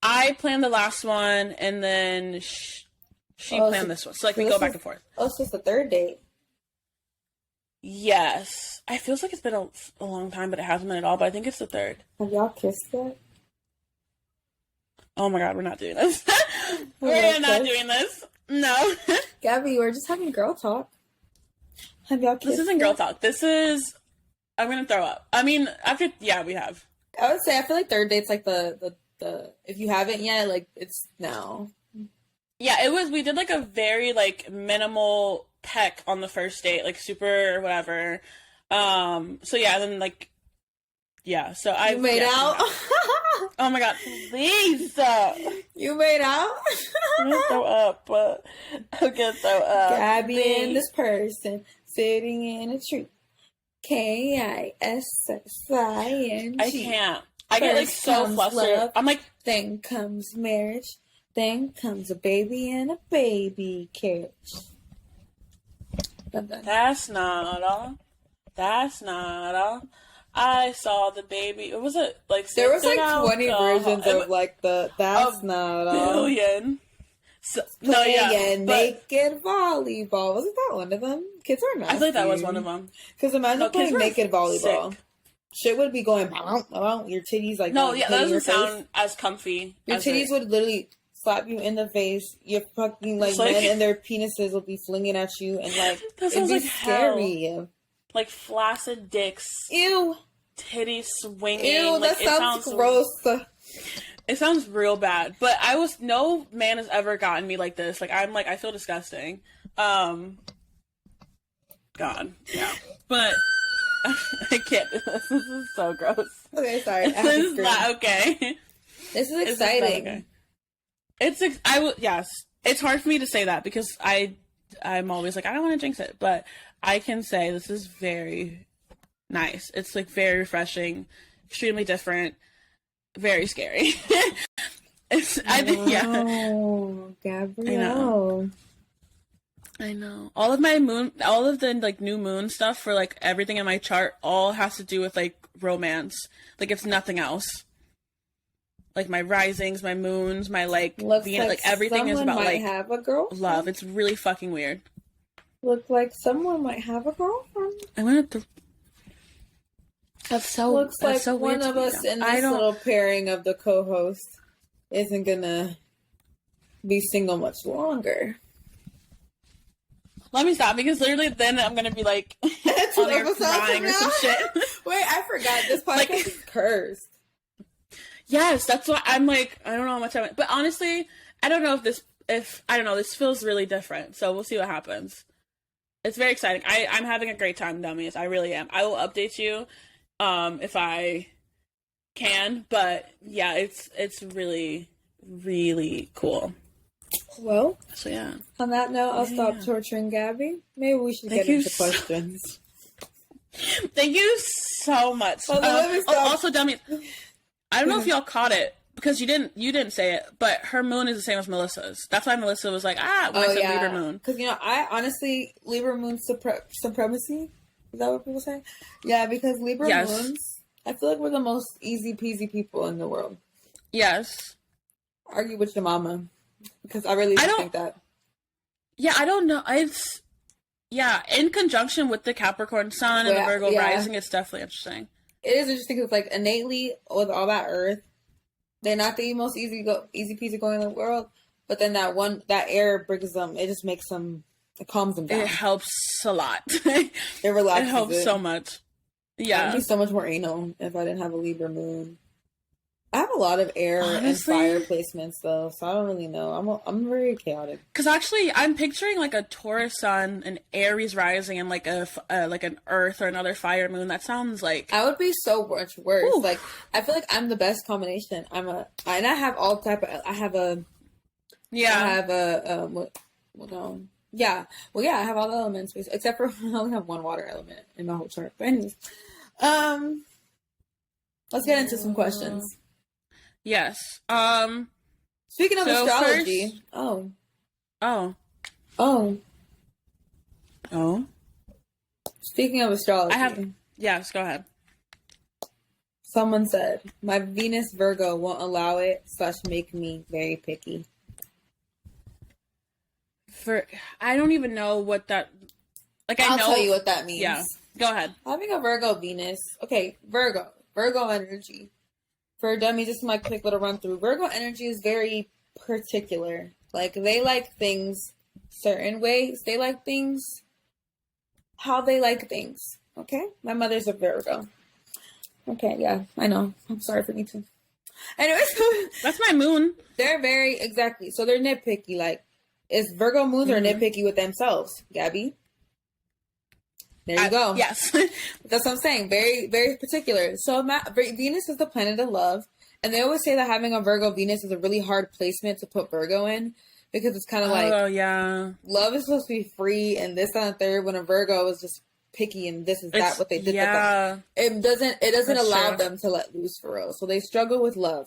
I planned the last one, and then she Oh, planned so- this one. So like so we this go back is- and forth. Oh, so it's the third date. Yes, I feels like it's been a long time, but it hasn't been at all. But I think it's the third. Have y'all kissed yet? Oh my God, we're not doing this. We're We're not not kissed? doing this. No. Gabby, we're just having girl talk. Have y'all kissed This isn't yet? girl talk. This is. I'm gonna throw up. I mean, after we have. I would say I feel like third date's like the if you haven't yet, like it's now. Yeah, it was. We did like a very like minimal peck on the first date, like super whatever. So yeah, then like. Yeah. So I. You made out. Oh my God! Please. You made out. I'm gonna throw up. I'm gonna throw up. Gabby Please. and this person sitting in a tree. KISSING. I can't. I get like First so comes flustered. love. I'm like, Then comes marriage. Then comes a baby and a baby carriage. I'm done. that's not all. That's not all. I saw the baby. What was it? Like There was like something 20 else. versions of like the that's A not all. billion. So, no, Playing yeah. But naked volleyball. Wasn't that one of them? Kids are nasty. I feel like that was one of them. Because imagine No, kids playing were naked volleyball. sick. Shit would be going around your titties like No, yeah, that hitting your doesn't face. sound as comfy. Your as titties it. would literally slap you in the face. Your fucking like It's like- men and their penises would be flinging at you, and like That it'd sounds be like scary. Like flaccid dicks, Ew, titties swinging. ew, like, that sounds gross. It sounds real bad, but no man has ever gotten me like this. Like I'm like I feel disgusting. God, yeah, but I can't do this. This is so gross. Okay, sorry. I have This to is scream. not okay. This is This is not exciting. okay. Yes. It's hard for me to say that because I'm always like I don't want to jinx it, but I can say this is very nice. It's like very refreshing, extremely different, very scary. I think yeah. Oh, Gabrielle. I know. All of the like new moon stuff for like everything in my chart all has to do with like romance. Like it's nothing else. Like my risings, my moons, my like Looks Venus, like everything is someone about might like have a girlfriend. love. It's really fucking weird. Looks like someone might have a girlfriend. I went to. That's so. Looks that's like so one weird to of me, us though. in I this don't. little pairing of the co-host isn't gonna be single much longer. Let me stop because literally then I'm gonna be like on there episodes crying from or some now? shit. Wait, I forgot this podcast Like- is cursed. Yes, that's why I'm like I don't know how much I went, but honestly, I don't know if I don't know. This feels really different, so we'll see what happens. It's very exciting. I'm having a great time, dummies. I really am. I will update you, if I can. But yeah, it's really really cool. Well, So yeah. on that note, I'll stop Yeah. torturing Gabby. Maybe we should Thank get you into so- questions. Thank you so much. Hold on, let me stop. Also, dummy, I don't know if y'all caught it because you didn't say it, but her moon is the same as Melissa's. That's why Melissa was like, when I said Libra moon. Because I honestly Libra moon supremacy. Is that what people say? Yeah, because Libra Yes. moons, I feel like we're the most easy peasy people in the world. Yes. Argue with your mama, because I really don't think that. Yeah, I don't know. It's in conjunction with the Capricorn Sun and the Yeah, Virgo yeah. rising. It's definitely interesting. It is interesting because like innately with all that Earth, they're not the most easy peasy going in the world. But then that air brings them. It just makes them. It calms them down. It helps a lot. It relaxes. It helps so much. I'd Yeah. be so much more anal if I didn't have a Libra moon. I have a lot of air Honestly, and fire placements though, so I don't really know. I'm very chaotic. because actually, I'm picturing like a Taurus sun, an Aries rising, and like like an Earth or another fire moon. That sounds like I would be so much worse. Whew. Like I feel like I'm the best combination. And I have all type of. I have a yeah. Well, yeah, I have all the elements except for I only have one water element in my whole chart. But anyways, let's get into some questions. Yes. Speaking of So astrology, first- oh, Oh. speaking of astrology, Yes, go ahead. someone said my Venus Virgo won't allow it / make me very picky. I don't even know what that. Like I I'll know. tell you what that means. Yeah. Go ahead. Having a Virgo Venus, okay, Virgo energy. For dummies, just my quick little run through. Virgo energy is very particular. Like they like things certain ways. They like things how they like things. Okay, my mother's a Virgo. Okay, yeah, I know. I'm sorry for me too. Anyways, That's my moon. they're very exactly. So they're nitpicky. Like, is Virgo moons are nitpicky with themselves, Gabby? There you go. Yes. That's what I'm saying. Very, very particular. So Venus is the planet of love. And they always say that having a Virgo Venus is a really hard placement to put Virgo in because it's kind of like, oh yeah. love is supposed to be free and this and the third when a Virgo is just picky and this is that what they did. Yeah. It doesn't That's allow true. them to let loose for real. So they struggle with love.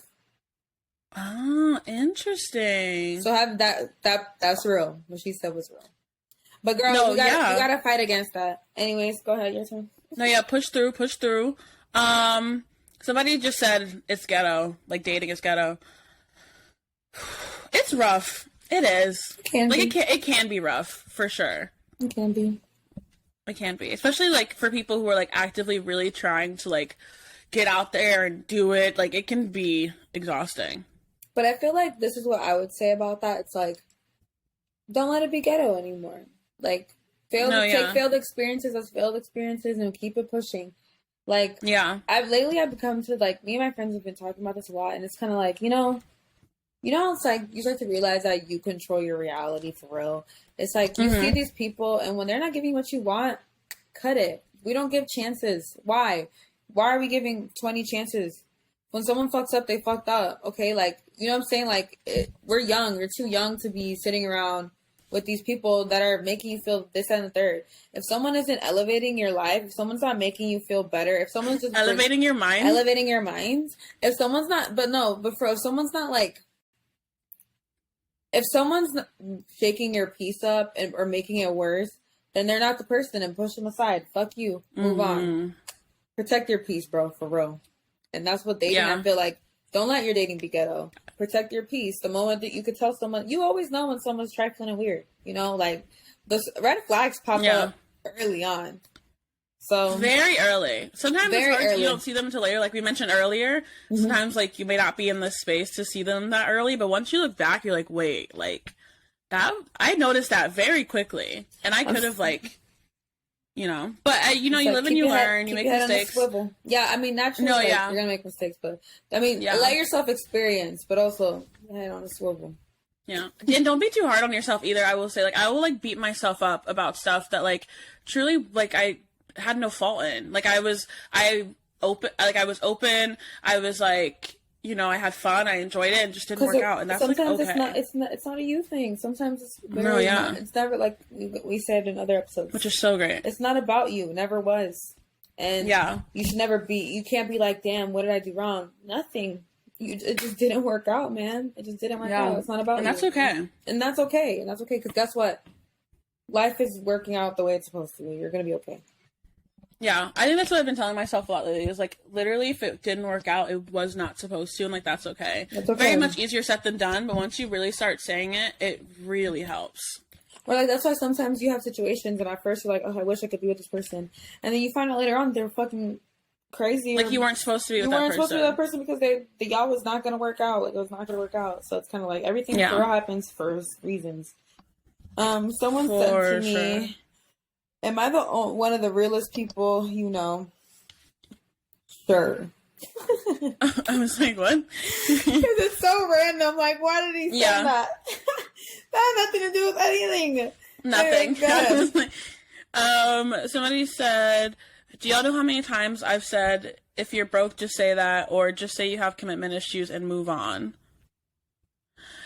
Oh, interesting. So have that's real. What she said was real. But girl, No, you gotta fight against that. Anyways, go ahead, your turn. No, yeah, push through. Somebody just said it's ghetto, like dating is ghetto. It's rough. It is. It can be rough for sure. It can be. It can be, especially like for people who are like actively really trying to like get out there and do it. Like it can be exhausting. But I feel like this is what I would say about that. It's like, don't let it be ghetto anymore. Like, take failed experiences as failed experiences and keep it pushing. Like, yeah, I've become to like, me and my friends have been talking about this a lot, and it's kind of like, it's like you start to realize that you control your reality for real. It's like you see these people, and when they're not giving what you want, cut it. We don't give chances. Why? Why are we giving 20 chances? When someone fucks up, they fucked up. Okay, like, you know what I'm saying? Like, we're young. We're too young to be sitting around with these people that are making you feel this and the third. If someone isn't elevating your life, if someone's not making you feel better, if someone's just elevating your mind, if someone's not, if someone's not like, if someone's not shaking your peace up or making it worse, then they're not the person, and push them aside. Fuck you. Move on. Protect your peace, bro, for real. And that's what dating, I feel like, don't let your dating be ghetto. Protect your peace. The moment that you could tell someone, you always know when someone's trifling and weird. Like, the red flags pop up early on. So very early. Sometimes very it's hard early. You don't see them until later, like we mentioned earlier. Sometimes like you may not be in the space to see them that early, but once you look back, you're like, wait, like that. I noticed that very quickly, and I could have like, but you live and you learn. You make mistakes. Yeah, I mean naturally, you're gonna make mistakes, but I mean, let yourself experience, but also head on a swivel. Yeah, and don't be too hard on yourself either. I will say, like, I will like beat myself up about stuff that like truly like I had no fault in. Like I was open. I was like, I had fun. I enjoyed it, and just didn't work out. And that's sometimes like okay. it's not a you thing. Sometimes it's it's never like we said in other episodes, which is so great. It's not about you. It never was. And you should never be. You can't be like, damn, what did I do wrong? Nothing. It just didn't work out, man. It just didn't work out. It's not about you. And that's okay. And that's okay. And that's okay, because guess what? Life is working out the way it's supposed to be. You're gonna be okay. Yeah, I think that's what I've been telling myself a lot lately. Is like, literally, if it didn't work out, it was not supposed to, and like that's okay. That's okay. Very much easier said than done, but once you really start saying it, it really helps. Or like that's why sometimes you have situations, and at first you're like, oh, I wish I could be with this person, and then you find out later on they're fucking crazy. Like you weren't supposed to be with that person. You weren't supposed to be with that person because y'all was not gonna work out. Like it was not gonna work out. So it's kind of like everything for happens for reasons. Someone said to me, "Am I the one of the realest people you know?" Sure. I was like, what? Because it's so random. Like, why did he say that? That had nothing to do with anything. Nothing. Somebody said, do y'all know how many times I've said, if you're broke, just say that, or just say you have commitment issues and move on?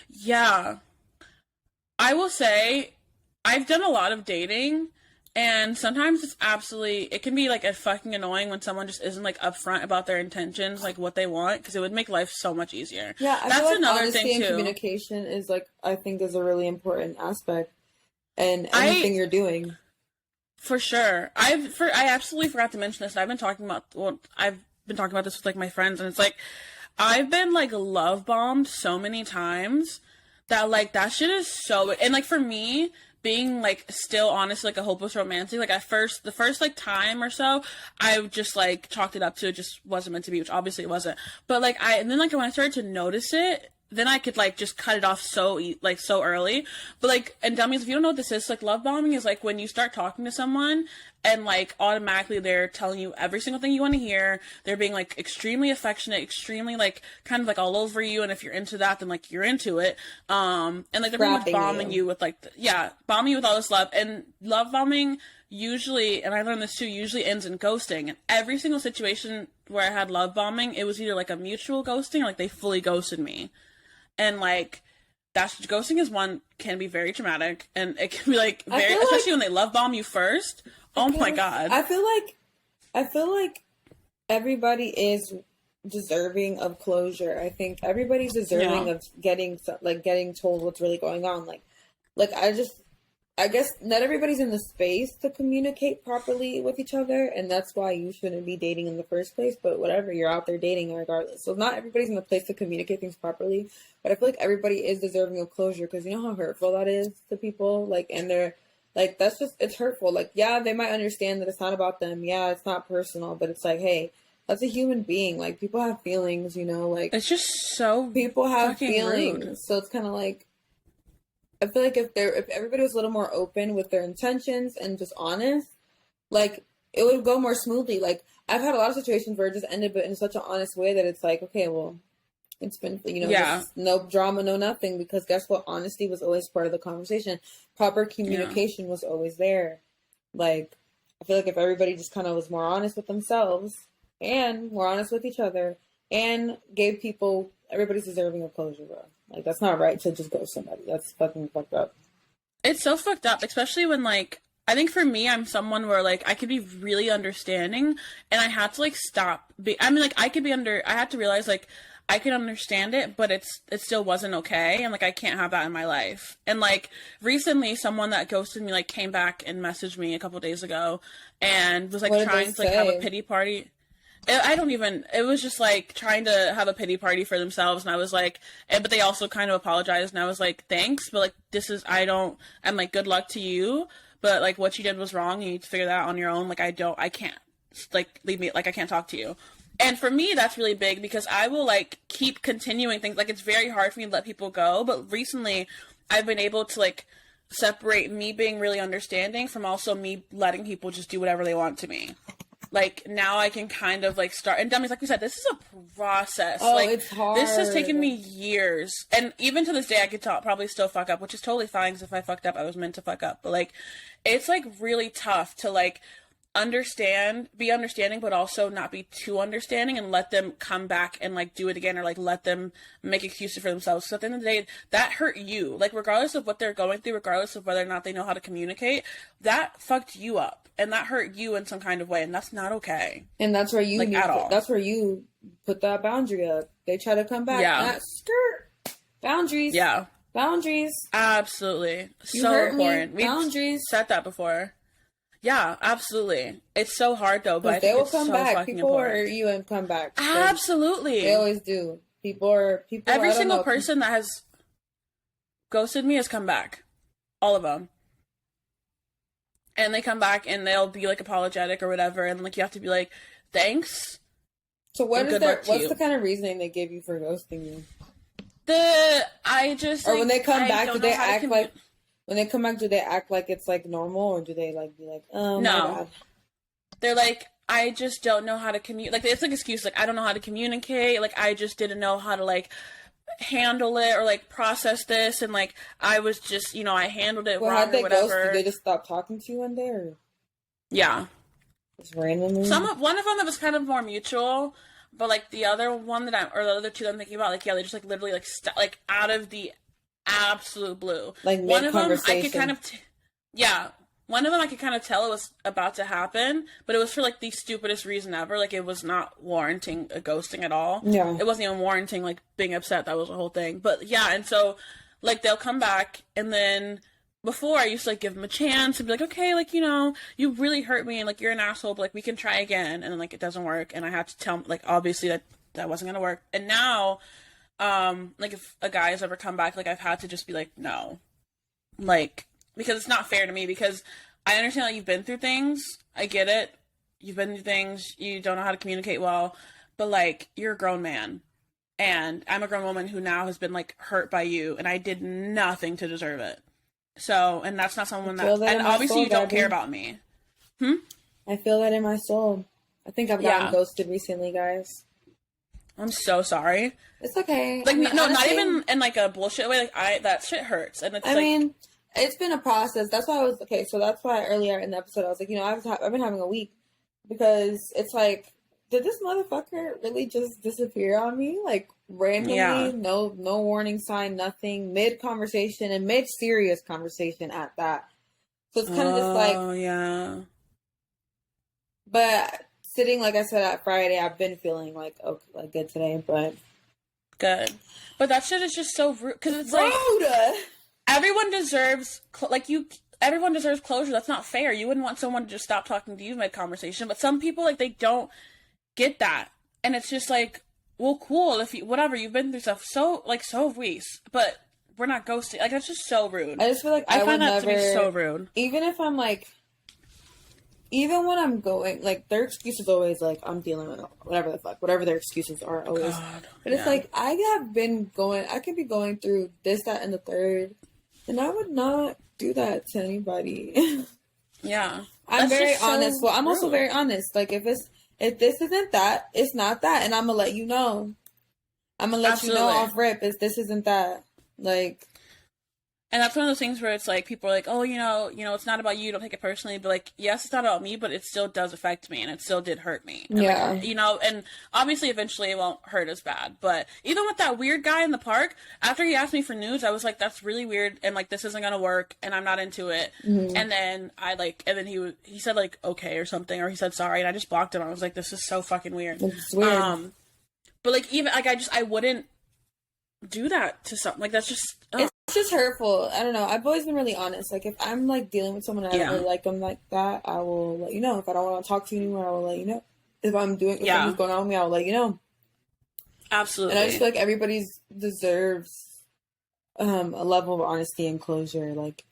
Yeah. I will say, I've done a lot of dating, and sometimes it can be, like, a fucking annoying when someone just isn't, like, upfront about their intentions, like, what they want, because it would make life so much easier. Yeah, I feel like another thing, too. Communication is, like, I think is a really important aspect in anything you're doing. For sure. I absolutely forgot to mention this, and I've been talking about this with, like, my friends, and it's, like, I've been, like, love bombed so many times that, like, that shit is so, and, like, for me, being, like, still honestly, like, a hopeless romantic, like, the first, like, time or so, I just, like, chalked it up to it just wasn't meant to be, which obviously it wasn't, but, like, and then, like, when I started to notice it, then I could, like, just cut it off so early. But, like, and dummies, if you don't know what this is, like, love bombing is, like, when you start talking to someone and, like, automatically they're telling you every single thing you want to hear. They're being, like, extremely affectionate, extremely, like, kind of, like, all over you. And if you're into that, then, like, you're into it. And, like, they're pretty much bombing you with, like, bombing you with all this love. And love bombing usually, and I learned this too, usually ends in ghosting. And every single situation where I had love bombing, it was either, like, a mutual ghosting or, like, they fully ghosted me. And, like, ghosting can be very traumatic, and it can be, like, especially when they love bomb you first. Oh my God. I feel like everybody is deserving of closure. I think everybody's deserving of getting told what's really going on. I guess not everybody's in the space to communicate properly with each other, and that's why you shouldn't be dating in the first place, but whatever, you're out there dating regardless. So not everybody's in the place to communicate things properly, but I feel like everybody is deserving of closure, because you know how hurtful that is to people, like, and they're, like, it's hurtful. Like, yeah, they might understand that it's not about them, yeah, it's not personal, but it's like, hey, that's a human being, like, people have feelings, you know, like, it's just so people have feelings, rude. So it's kind of like, I feel like if everybody was a little more open with their intentions and just honest, like, it would go more smoothly. Like, I've had a lot of situations where it just ended, but in such an honest way that it's like, okay, well, it's been, you know, no drama, no nothing, because guess what? Honesty was always part of the conversation. Proper communication was always there. Like, I feel like if everybody just kind of was more honest with themselves and more honest with each other and gave people, everybody's deserving of closure, bro. Like, that's not right to just ghost somebody. That's fucking fucked up. It's so fucked up, especially when, like, I think for me, I'm someone where, like, I could be really understanding, and I had to, like, I had to realize, like, I could understand it, but it still wasn't okay, and, like, I can't have that in my life. And, like, recently, someone that ghosted me, like, came back and messaged me a couple days ago, and was, like, trying to, like, have a pity party. It was just, like, trying to have a pity party for themselves, and I was like, but they also kind of apologized, and I was like, thanks, but, like, I'm like, good luck to you, but, like, what you did was wrong, you need to figure that out on your own, like, I can't, like, leave me, like, I can't talk to you. And for me, that's really big, because I will, like, keep continuing things, like, it's very hard for me to let people go, but recently, I've been able to, like, separate me being really understanding from also me letting people just do whatever they want to me. Like, now I can kind of, like, start, and dummies, like we said, this is a process. Oh, like, it's hard. This has taken me years, and even to this day, I could probably still fuck up, which is totally fine, because if I fucked up, I was meant to fuck up, but, like, it's, like, really tough to, like, be understanding, but also not be too understanding, and let them come back and, like, do it again, or, like, let them make excuses for themselves. So at the end of the day, that hurt you. Like, regardless of what they're going through, regardless of whether or not they know how to communicate, that fucked you up, and that hurt you in some kind of way, and that's not okay. And that's where you that's where you put that boundary up. They try to come back. Yeah. Skirt. Boundaries. Yeah. Boundaries. Absolutely. You so hurt important. Me. Boundaries. We've said that before. Yeah, absolutely. It's so hard though, but they will come so back. People important. hurt you and come back. Absolutely. They always do. People. Every single person that has ghosted me has come back. All of them. And they come back and they'll be, like, apologetic or whatever, and, like, you have to be like, thanks. So what's the kind of reasoning they give you for ghosting you? When they come back, do they act like? When they come back, do they act like it's, like, normal, or do they, like, be like, oh, no. My God? they're like, I just don't know how to communicate. Like, it's like excuse, like, I don't know how to communicate. Like, I just didn't know how to, like, handle it or, like, process this. And, like, I was just, you know, I handled it Well, wrong how'd they or whatever. ghost? Did they just stop talking to you one day, or Yeah. just randomly? One of them that was kind of more mutual, but, like, the other one or the other two that I'm thinking about, like, yeah, they just, like, literally, like, like, out of the absolute blue. Like, one of them, mid-conversation. I could kind of, one of them I could kind of tell it was about to happen, but it was for, like, the stupidest reason ever. Like, it was not warranting a ghosting at all. Yeah. It wasn't even warranting, like, being upset. That was the whole thing. But, yeah, and so, like, they'll come back, and then before I used to, like, give them a chance and be like, okay, like, you know, you really hurt me, and, like, you're an asshole, but, like, we can try again. And then, like, it doesn't work, and I have to tell, like, obviously that wasn't gonna work. And now, like, if a guy has ever come back, like, I've had to just be like, no. Like, because it's not fair to me, because I understand that you've been through things. I get it. You've been through things. You don't know how to communicate well. But, like, you're a grown man. And I'm a grown woman who now has been, like, hurt by you. And I did nothing to deserve it. So, and that's not someone that... And obviously you don't care about me. I feel that in my soul. I think I've gotten ghosted recently, guys. I'm so sorry. It's okay. Like, I mean, no, honestly, not even in, like, a bullshit way. Like, that shit hurts. And it's I mean, it's been a process. That's why so that's why earlier in the episode I was like, you know, I've been having a week, because it's like, did this motherfucker really just disappear on me? Like, randomly, no warning sign, nothing, mid-conversation, and mid-serious conversation at that. So it's kind of just like... Oh, yeah. But sitting, like I said, at Friday, I've been feeling like, okay, like good today, but... Good. But that shit is just so rude. Because it's rude! Like, everyone deserves, everyone deserves closure. That's not fair. You wouldn't want someone to just stop talking to you mid-conversation. But some people, like, they don't get that. And it's just like, well, cool, if you, whatever, you've been through stuff. So have we. But we're not ghosting. Like, that's just so rude. I just feel like I find that never, to be so rude. Even if I'm like, even when I'm going, like, their excuse is always like, I'm dealing with whatever the fuck, whatever their excuses are always. God, but it's like, I could be going through this, that, and the third, and I would not do that to anybody. Yeah. I'm very honest. Well, I'm also very honest. Like, if this isn't that, it's not that, and I'm gonna let you know. I'm gonna let you know off rip, this isn't that. Like, and that's one of those things where it's like, people are like, oh, you know, it's not about you, don't take it personally. But, like, yes, it's not about me, but it still does affect me, and it still did hurt me. And, yeah. Like, you know, and obviously eventually it won't hurt as bad. But even with that weird guy in the park, after he asked me for news, I was like, that's really weird, and, like, this isn't gonna work, and I'm not into it. Mm-hmm. And then he said, like, okay or something, or he said sorry, and I just blocked him. I was like, this is so fucking weird. It's weird. But, like, even, like, I wouldn't do that to something. Like, that's just... It's just hurtful. I don't know. I've always been really honest. Like, if I'm, like, dealing with someone and I don't really like them like that, I will let you know. If I don't want to talk to you anymore, I will let you know. If something's going on with me, I will let you know. Absolutely. And I just feel like everybody deserves a level of honesty and closure. Like,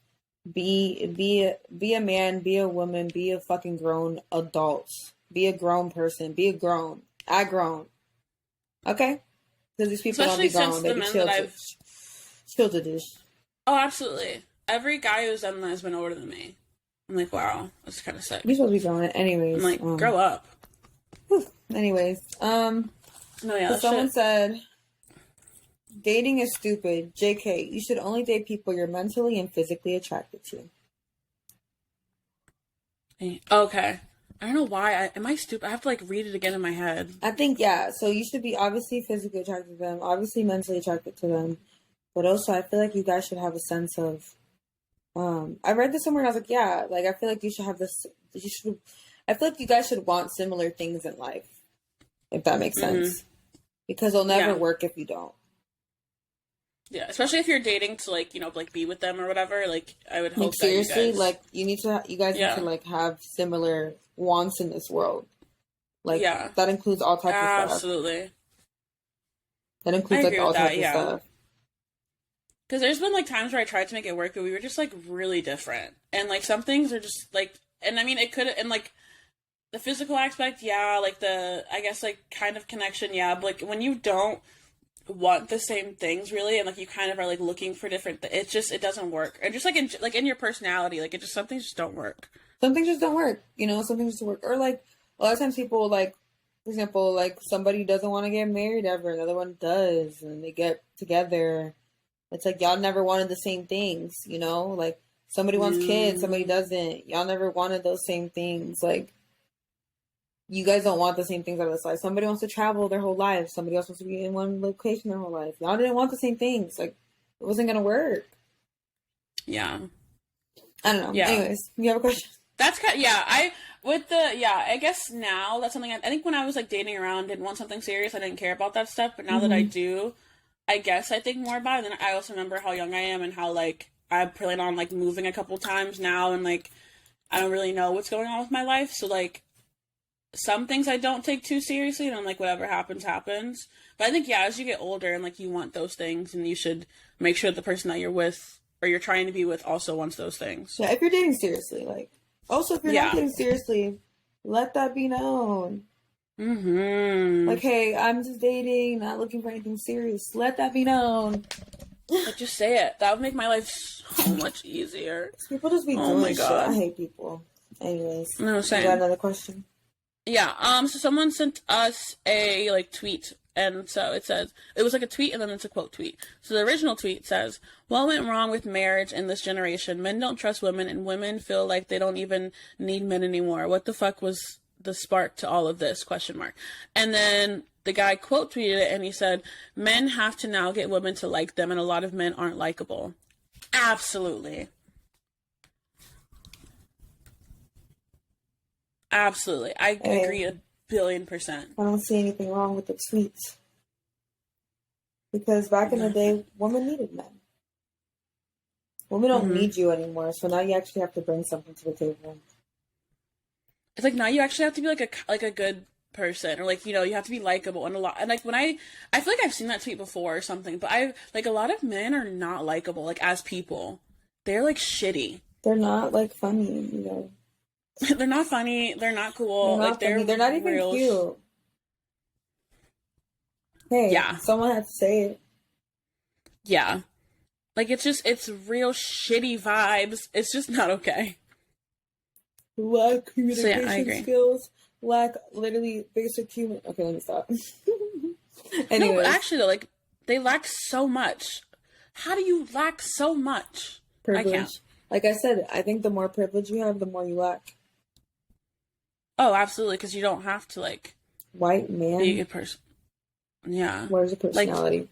be a man, be a woman, be a fucking grown adult. Be a grown person. Be a grown. Act grown. Okay? Because these people Especially don't be grown. They be childish. Oh, absolutely. Every guy who's done that has been older than me. I'm like, wow, that's kind of sick. You're supposed to be grown. Anyways. I'm like, grow up. Whew. Anyways. Someone said, dating is stupid. JK, you should only date people you're mentally and physically attracted to. Okay. I don't know why. Am I stupid? I have to, like, read it again in my head. I think, yeah. So you should be obviously physically attracted to them, obviously mentally attracted to them. But also, I feel like you guys should have a sense of... I read this somewhere and I was like, yeah. Like, I feel like you should have this... I feel like you guys should want similar things in life. If that makes sense. Because it'll never work if you don't. Yeah, especially if you're dating to, like, you know, like, be with them or whatever. Like, I would hope like, seriously, like, you guys need to, like, have similar wants in this world. Like, that includes all types of stuff. Absolutely. That includes, like, all types of stuff. Because there's been, like, times where I tried to make it work, but we were just, like, really different. And, like, some things are just, like... And, I mean, it could... And, like, the physical aspect, like, the... I guess, like, kind of connection, but, like, when you don't want the same things really, and like you kind of are like looking for different. It doesn't work, and just like in your personality, like it just some things just don't work. Some things just don't work. You know, some things just work. Or like a lot of times people like, for example, like somebody doesn't want to get married ever, the other one does, and they get together. It's like y'all never wanted the same things, you know? Like somebody wants kids, somebody doesn't. Y'all never wanted those same things. Like you guys don't want the same things out of this life. Somebody wants to travel their whole life. Somebody else wants to be in one location their whole life. Y'all didn't want the same things. Like it wasn't gonna work. Yeah. I don't know. Yeah. Anyways, you have a question? That's kind of, yeah. I guess now that's something I think when I was like dating around, didn't want something serious. I didn't care about that stuff. But now that I do, I guess I think more about it. And then I also remember how young I am and how like I plan on like moving a couple times now, and like I don't really know what's going on with my life. So like some things I don't take too seriously, and I'm like whatever happens happens. But I think as you get older and like you want those things, and you should make sure the person that you're with or you're trying to be with also wants those things. Yeah, if you're dating seriously, like. Also, if you're not dating seriously, let that be known. Like, hey, I'm just dating, not looking for anything serious. Let that be known. Like, just say it. That would make my life so much easier. People just be doing shit. I hate people. Anyways, no, same. You got another question? Yeah. So someone sent us a like tweet. And so it says, it was like a tweet and then it's a quote tweet. So the original tweet says, what went wrong with marriage in this generation? Men don't trust women and women feel like they don't even need men anymore. What the fuck was the spark to all of this? ? And then the guy quote tweeted it and he said, men have to now get women to like them and a lot of men aren't likable. Absolutely. Absolutely. I agree 1,000,000,000%. I don't see anything wrong with the tweets. Because back in the day, women needed men. Women don't need you anymore, so now you actually have to bring something to the table. It's like now you actually have to be like a good person, or like, you know, you have to be likable, and a lot, and like when I feel like I've seen that tweet before or something, but I like a lot of men are not likable, like as people. They're like shitty. They're not like funny, you know. They're not funny. They're not cool. They're not funny. They're not even cute. Hey, someone had to say it. Yeah. Like, it's real shitty vibes. It's just not okay. Lack communication skills. Lack literally basic human. Okay, let me stop. No, but actually, though, like, they lack so much. How do you lack so much? Privilege. I can't. Like I said, I think the more privilege you have, the more you lack. Oh, absolutely, because you don't have to, like... White man. Be a good person. Yeah. Where's the personality? Like,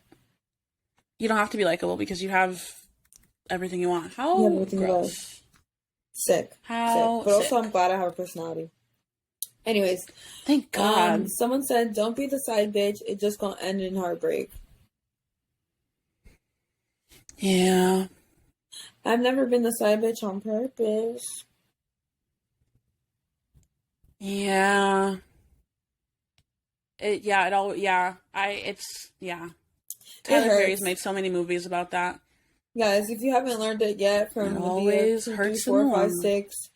you don't have to be likable because you have everything you want. How gross. Sick. How sick. But also, I'm glad I have a personality. Anyways. Thank God. Someone said, don't be the side bitch. It's just gonna end in heartbreak. Yeah. I've never been the side bitch on purpose. Yeah. Tyler Perry's made so many movies about that. Guys, if you haven't learned it yet from the always 2, 3, 4, 5, 6,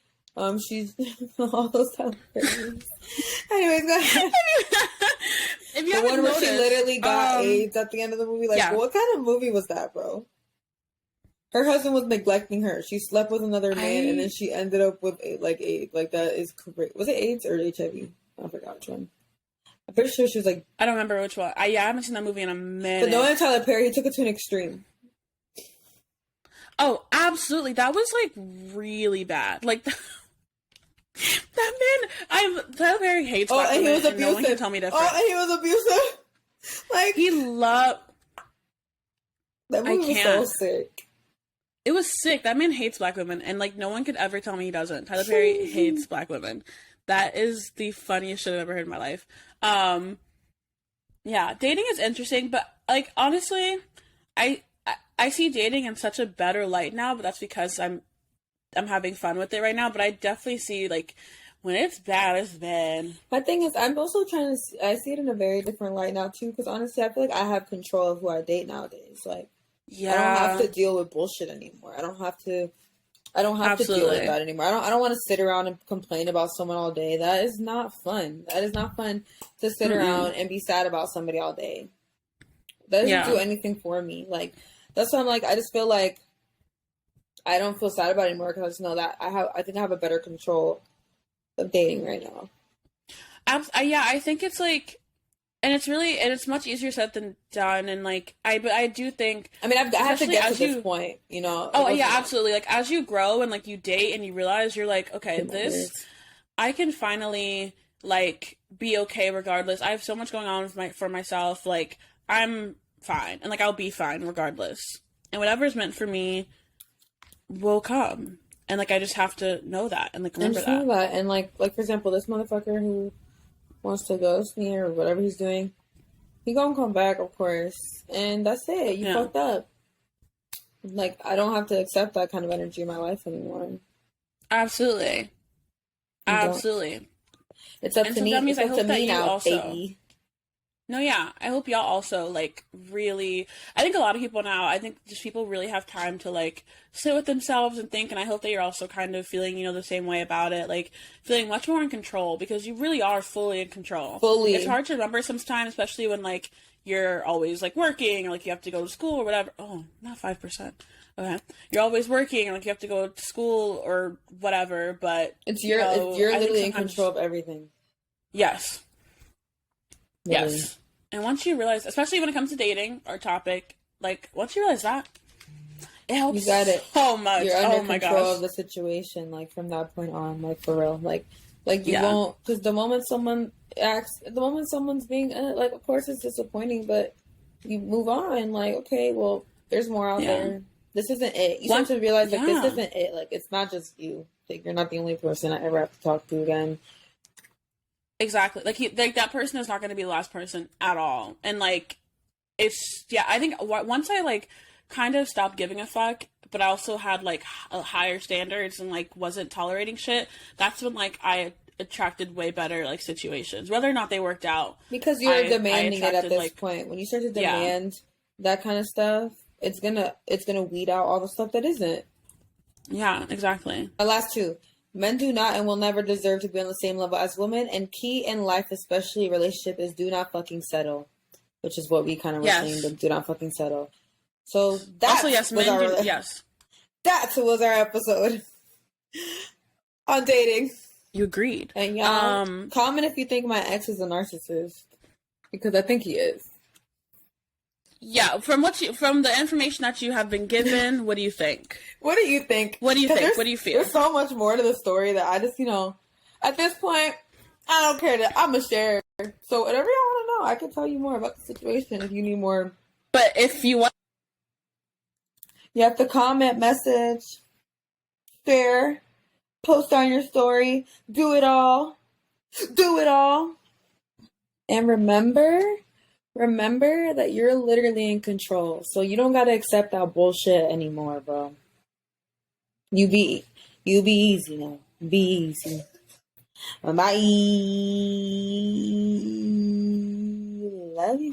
she's all those Tyler Perry's. Anyways, go ahead. If you haven't noticed, where she literally got AIDS at the end of the movie, like, what kind of movie was that, bro? Her husband was neglecting her. She slept with another man, and then she ended up with AIDS. Like, that is correct. Was it AIDS or HIV? I forgot which one. I'm pretty sure she was like... I don't remember which one. I haven't seen that movie in a minute. But knowing Tyler Perry, he took it to an extreme. Oh, absolutely. That was, like, really bad. Like, that man... Tyler Perry hates black women, he was abusive. No one can tell me different. Oh, and he was abusive. Like... He loved... That movie was so sick. It was sick. That man hates black women, and, like, no one could ever tell me he doesn't. Tyler Perry hates black women. That is the funniest shit I've ever heard in my life. Yeah, dating is interesting, but, like, honestly, I see dating in such a better light now, but that's because I'm having fun with it right now, but I definitely see, like, when it's bad, it's bad. My thing is, I'm also I see it in a very different light now, too, because honestly, I feel like I have control of who I date nowadays. Like, yeah. I don't have to deal with bullshit anymore. I don't have to deal with that anymore. I don't want to sit around and complain about someone all day. That is not fun. That is not fun to sit around and be sad about somebody all day. That doesn't Yeah. do anything for me. Like, that's why I'm like, I just feel like I don't feel sad about it anymore because I just know that I think I have a better control of dating right now. Yeah, I think it's like, and it's much easier said than done. And like, but I do think, I mean, I have to especially get to as this point, you know. Oh yeah, absolutely. Like as you grow and like you date and you realize you're like, okay, I can finally like be okay regardless. I have so much going on for myself. Like I'm fine, and like I'll be fine regardless. And whatever's meant for me will come. And like I just have to know that and like remember that. And like for example, this motherfucker who wants to ghost me or whatever he's doing, he gonna come back, of course, and that's it. You fucked up. Like I don't have to accept that kind of energy in my life anymore. Absolutely. It's up to me. It's up to me now, baby. No, yeah. I hope y'all also, like, really... I think a lot of people now, I think just people really have time to, like, sit with themselves and think, and I hope that you're also kind of feeling, you know, the same way about it. Like, feeling much more in control, because you really are fully in control. Fully. It's hard to remember sometimes, especially when, like, you're always, like, working, or, like, you have to go to school or whatever. Oh, not 5%. Okay. You're always working, or, like, you have to go to school or whatever, but... You're literally in control of everything. Yes. Literally. Yes. And once you realize, especially when it comes to dating or topic, like, once you realize that, it helps you got it. So much. You're under control of the situation, like, from that point on, like, for real. Like you won't, because the moment someone's being, like, of course it's disappointing, but you move on, like, okay, well, there's more out there. This isn't it. You start to realize, like, this isn't it. Like, it's not just you. Like, you're not the only person I ever have to talk to again. Exactly. Like that person is not going to be the last person at all. And like, it's, I think once I like kind of stopped giving a fuck, but I also had like higher standards and like wasn't tolerating shit, that's when like I attracted way better like situations, whether or not they worked out. Because you're demanding it at this point. When you start to demand that kind of stuff, it's gonna weed out all the stuff that isn't. Yeah, exactly. My last two. Men do not and will never deserve to be on the same level as women, and key in life, especially relationship, is do not fucking settle, which is what we kind of were saying, but do not fucking settle. So that that was our episode on dating. You agreed. And y'all, comment if you think my ex is a narcissist, because I think he is. Yeah, from the information that you have been given, what do you think? What do you think? What do you think? What do you feel? There's so much more to the story that I just, you know, at this point, I don't care that I'm a share. So whatever y'all want to know, I can tell you more about the situation if you need more. But if you want, you have to comment, message, share, post on your story, do it all. And remember that you're literally in control. So you don't gotta accept that bullshit anymore, bro. You be easy now. Be easy. Bye. Love you.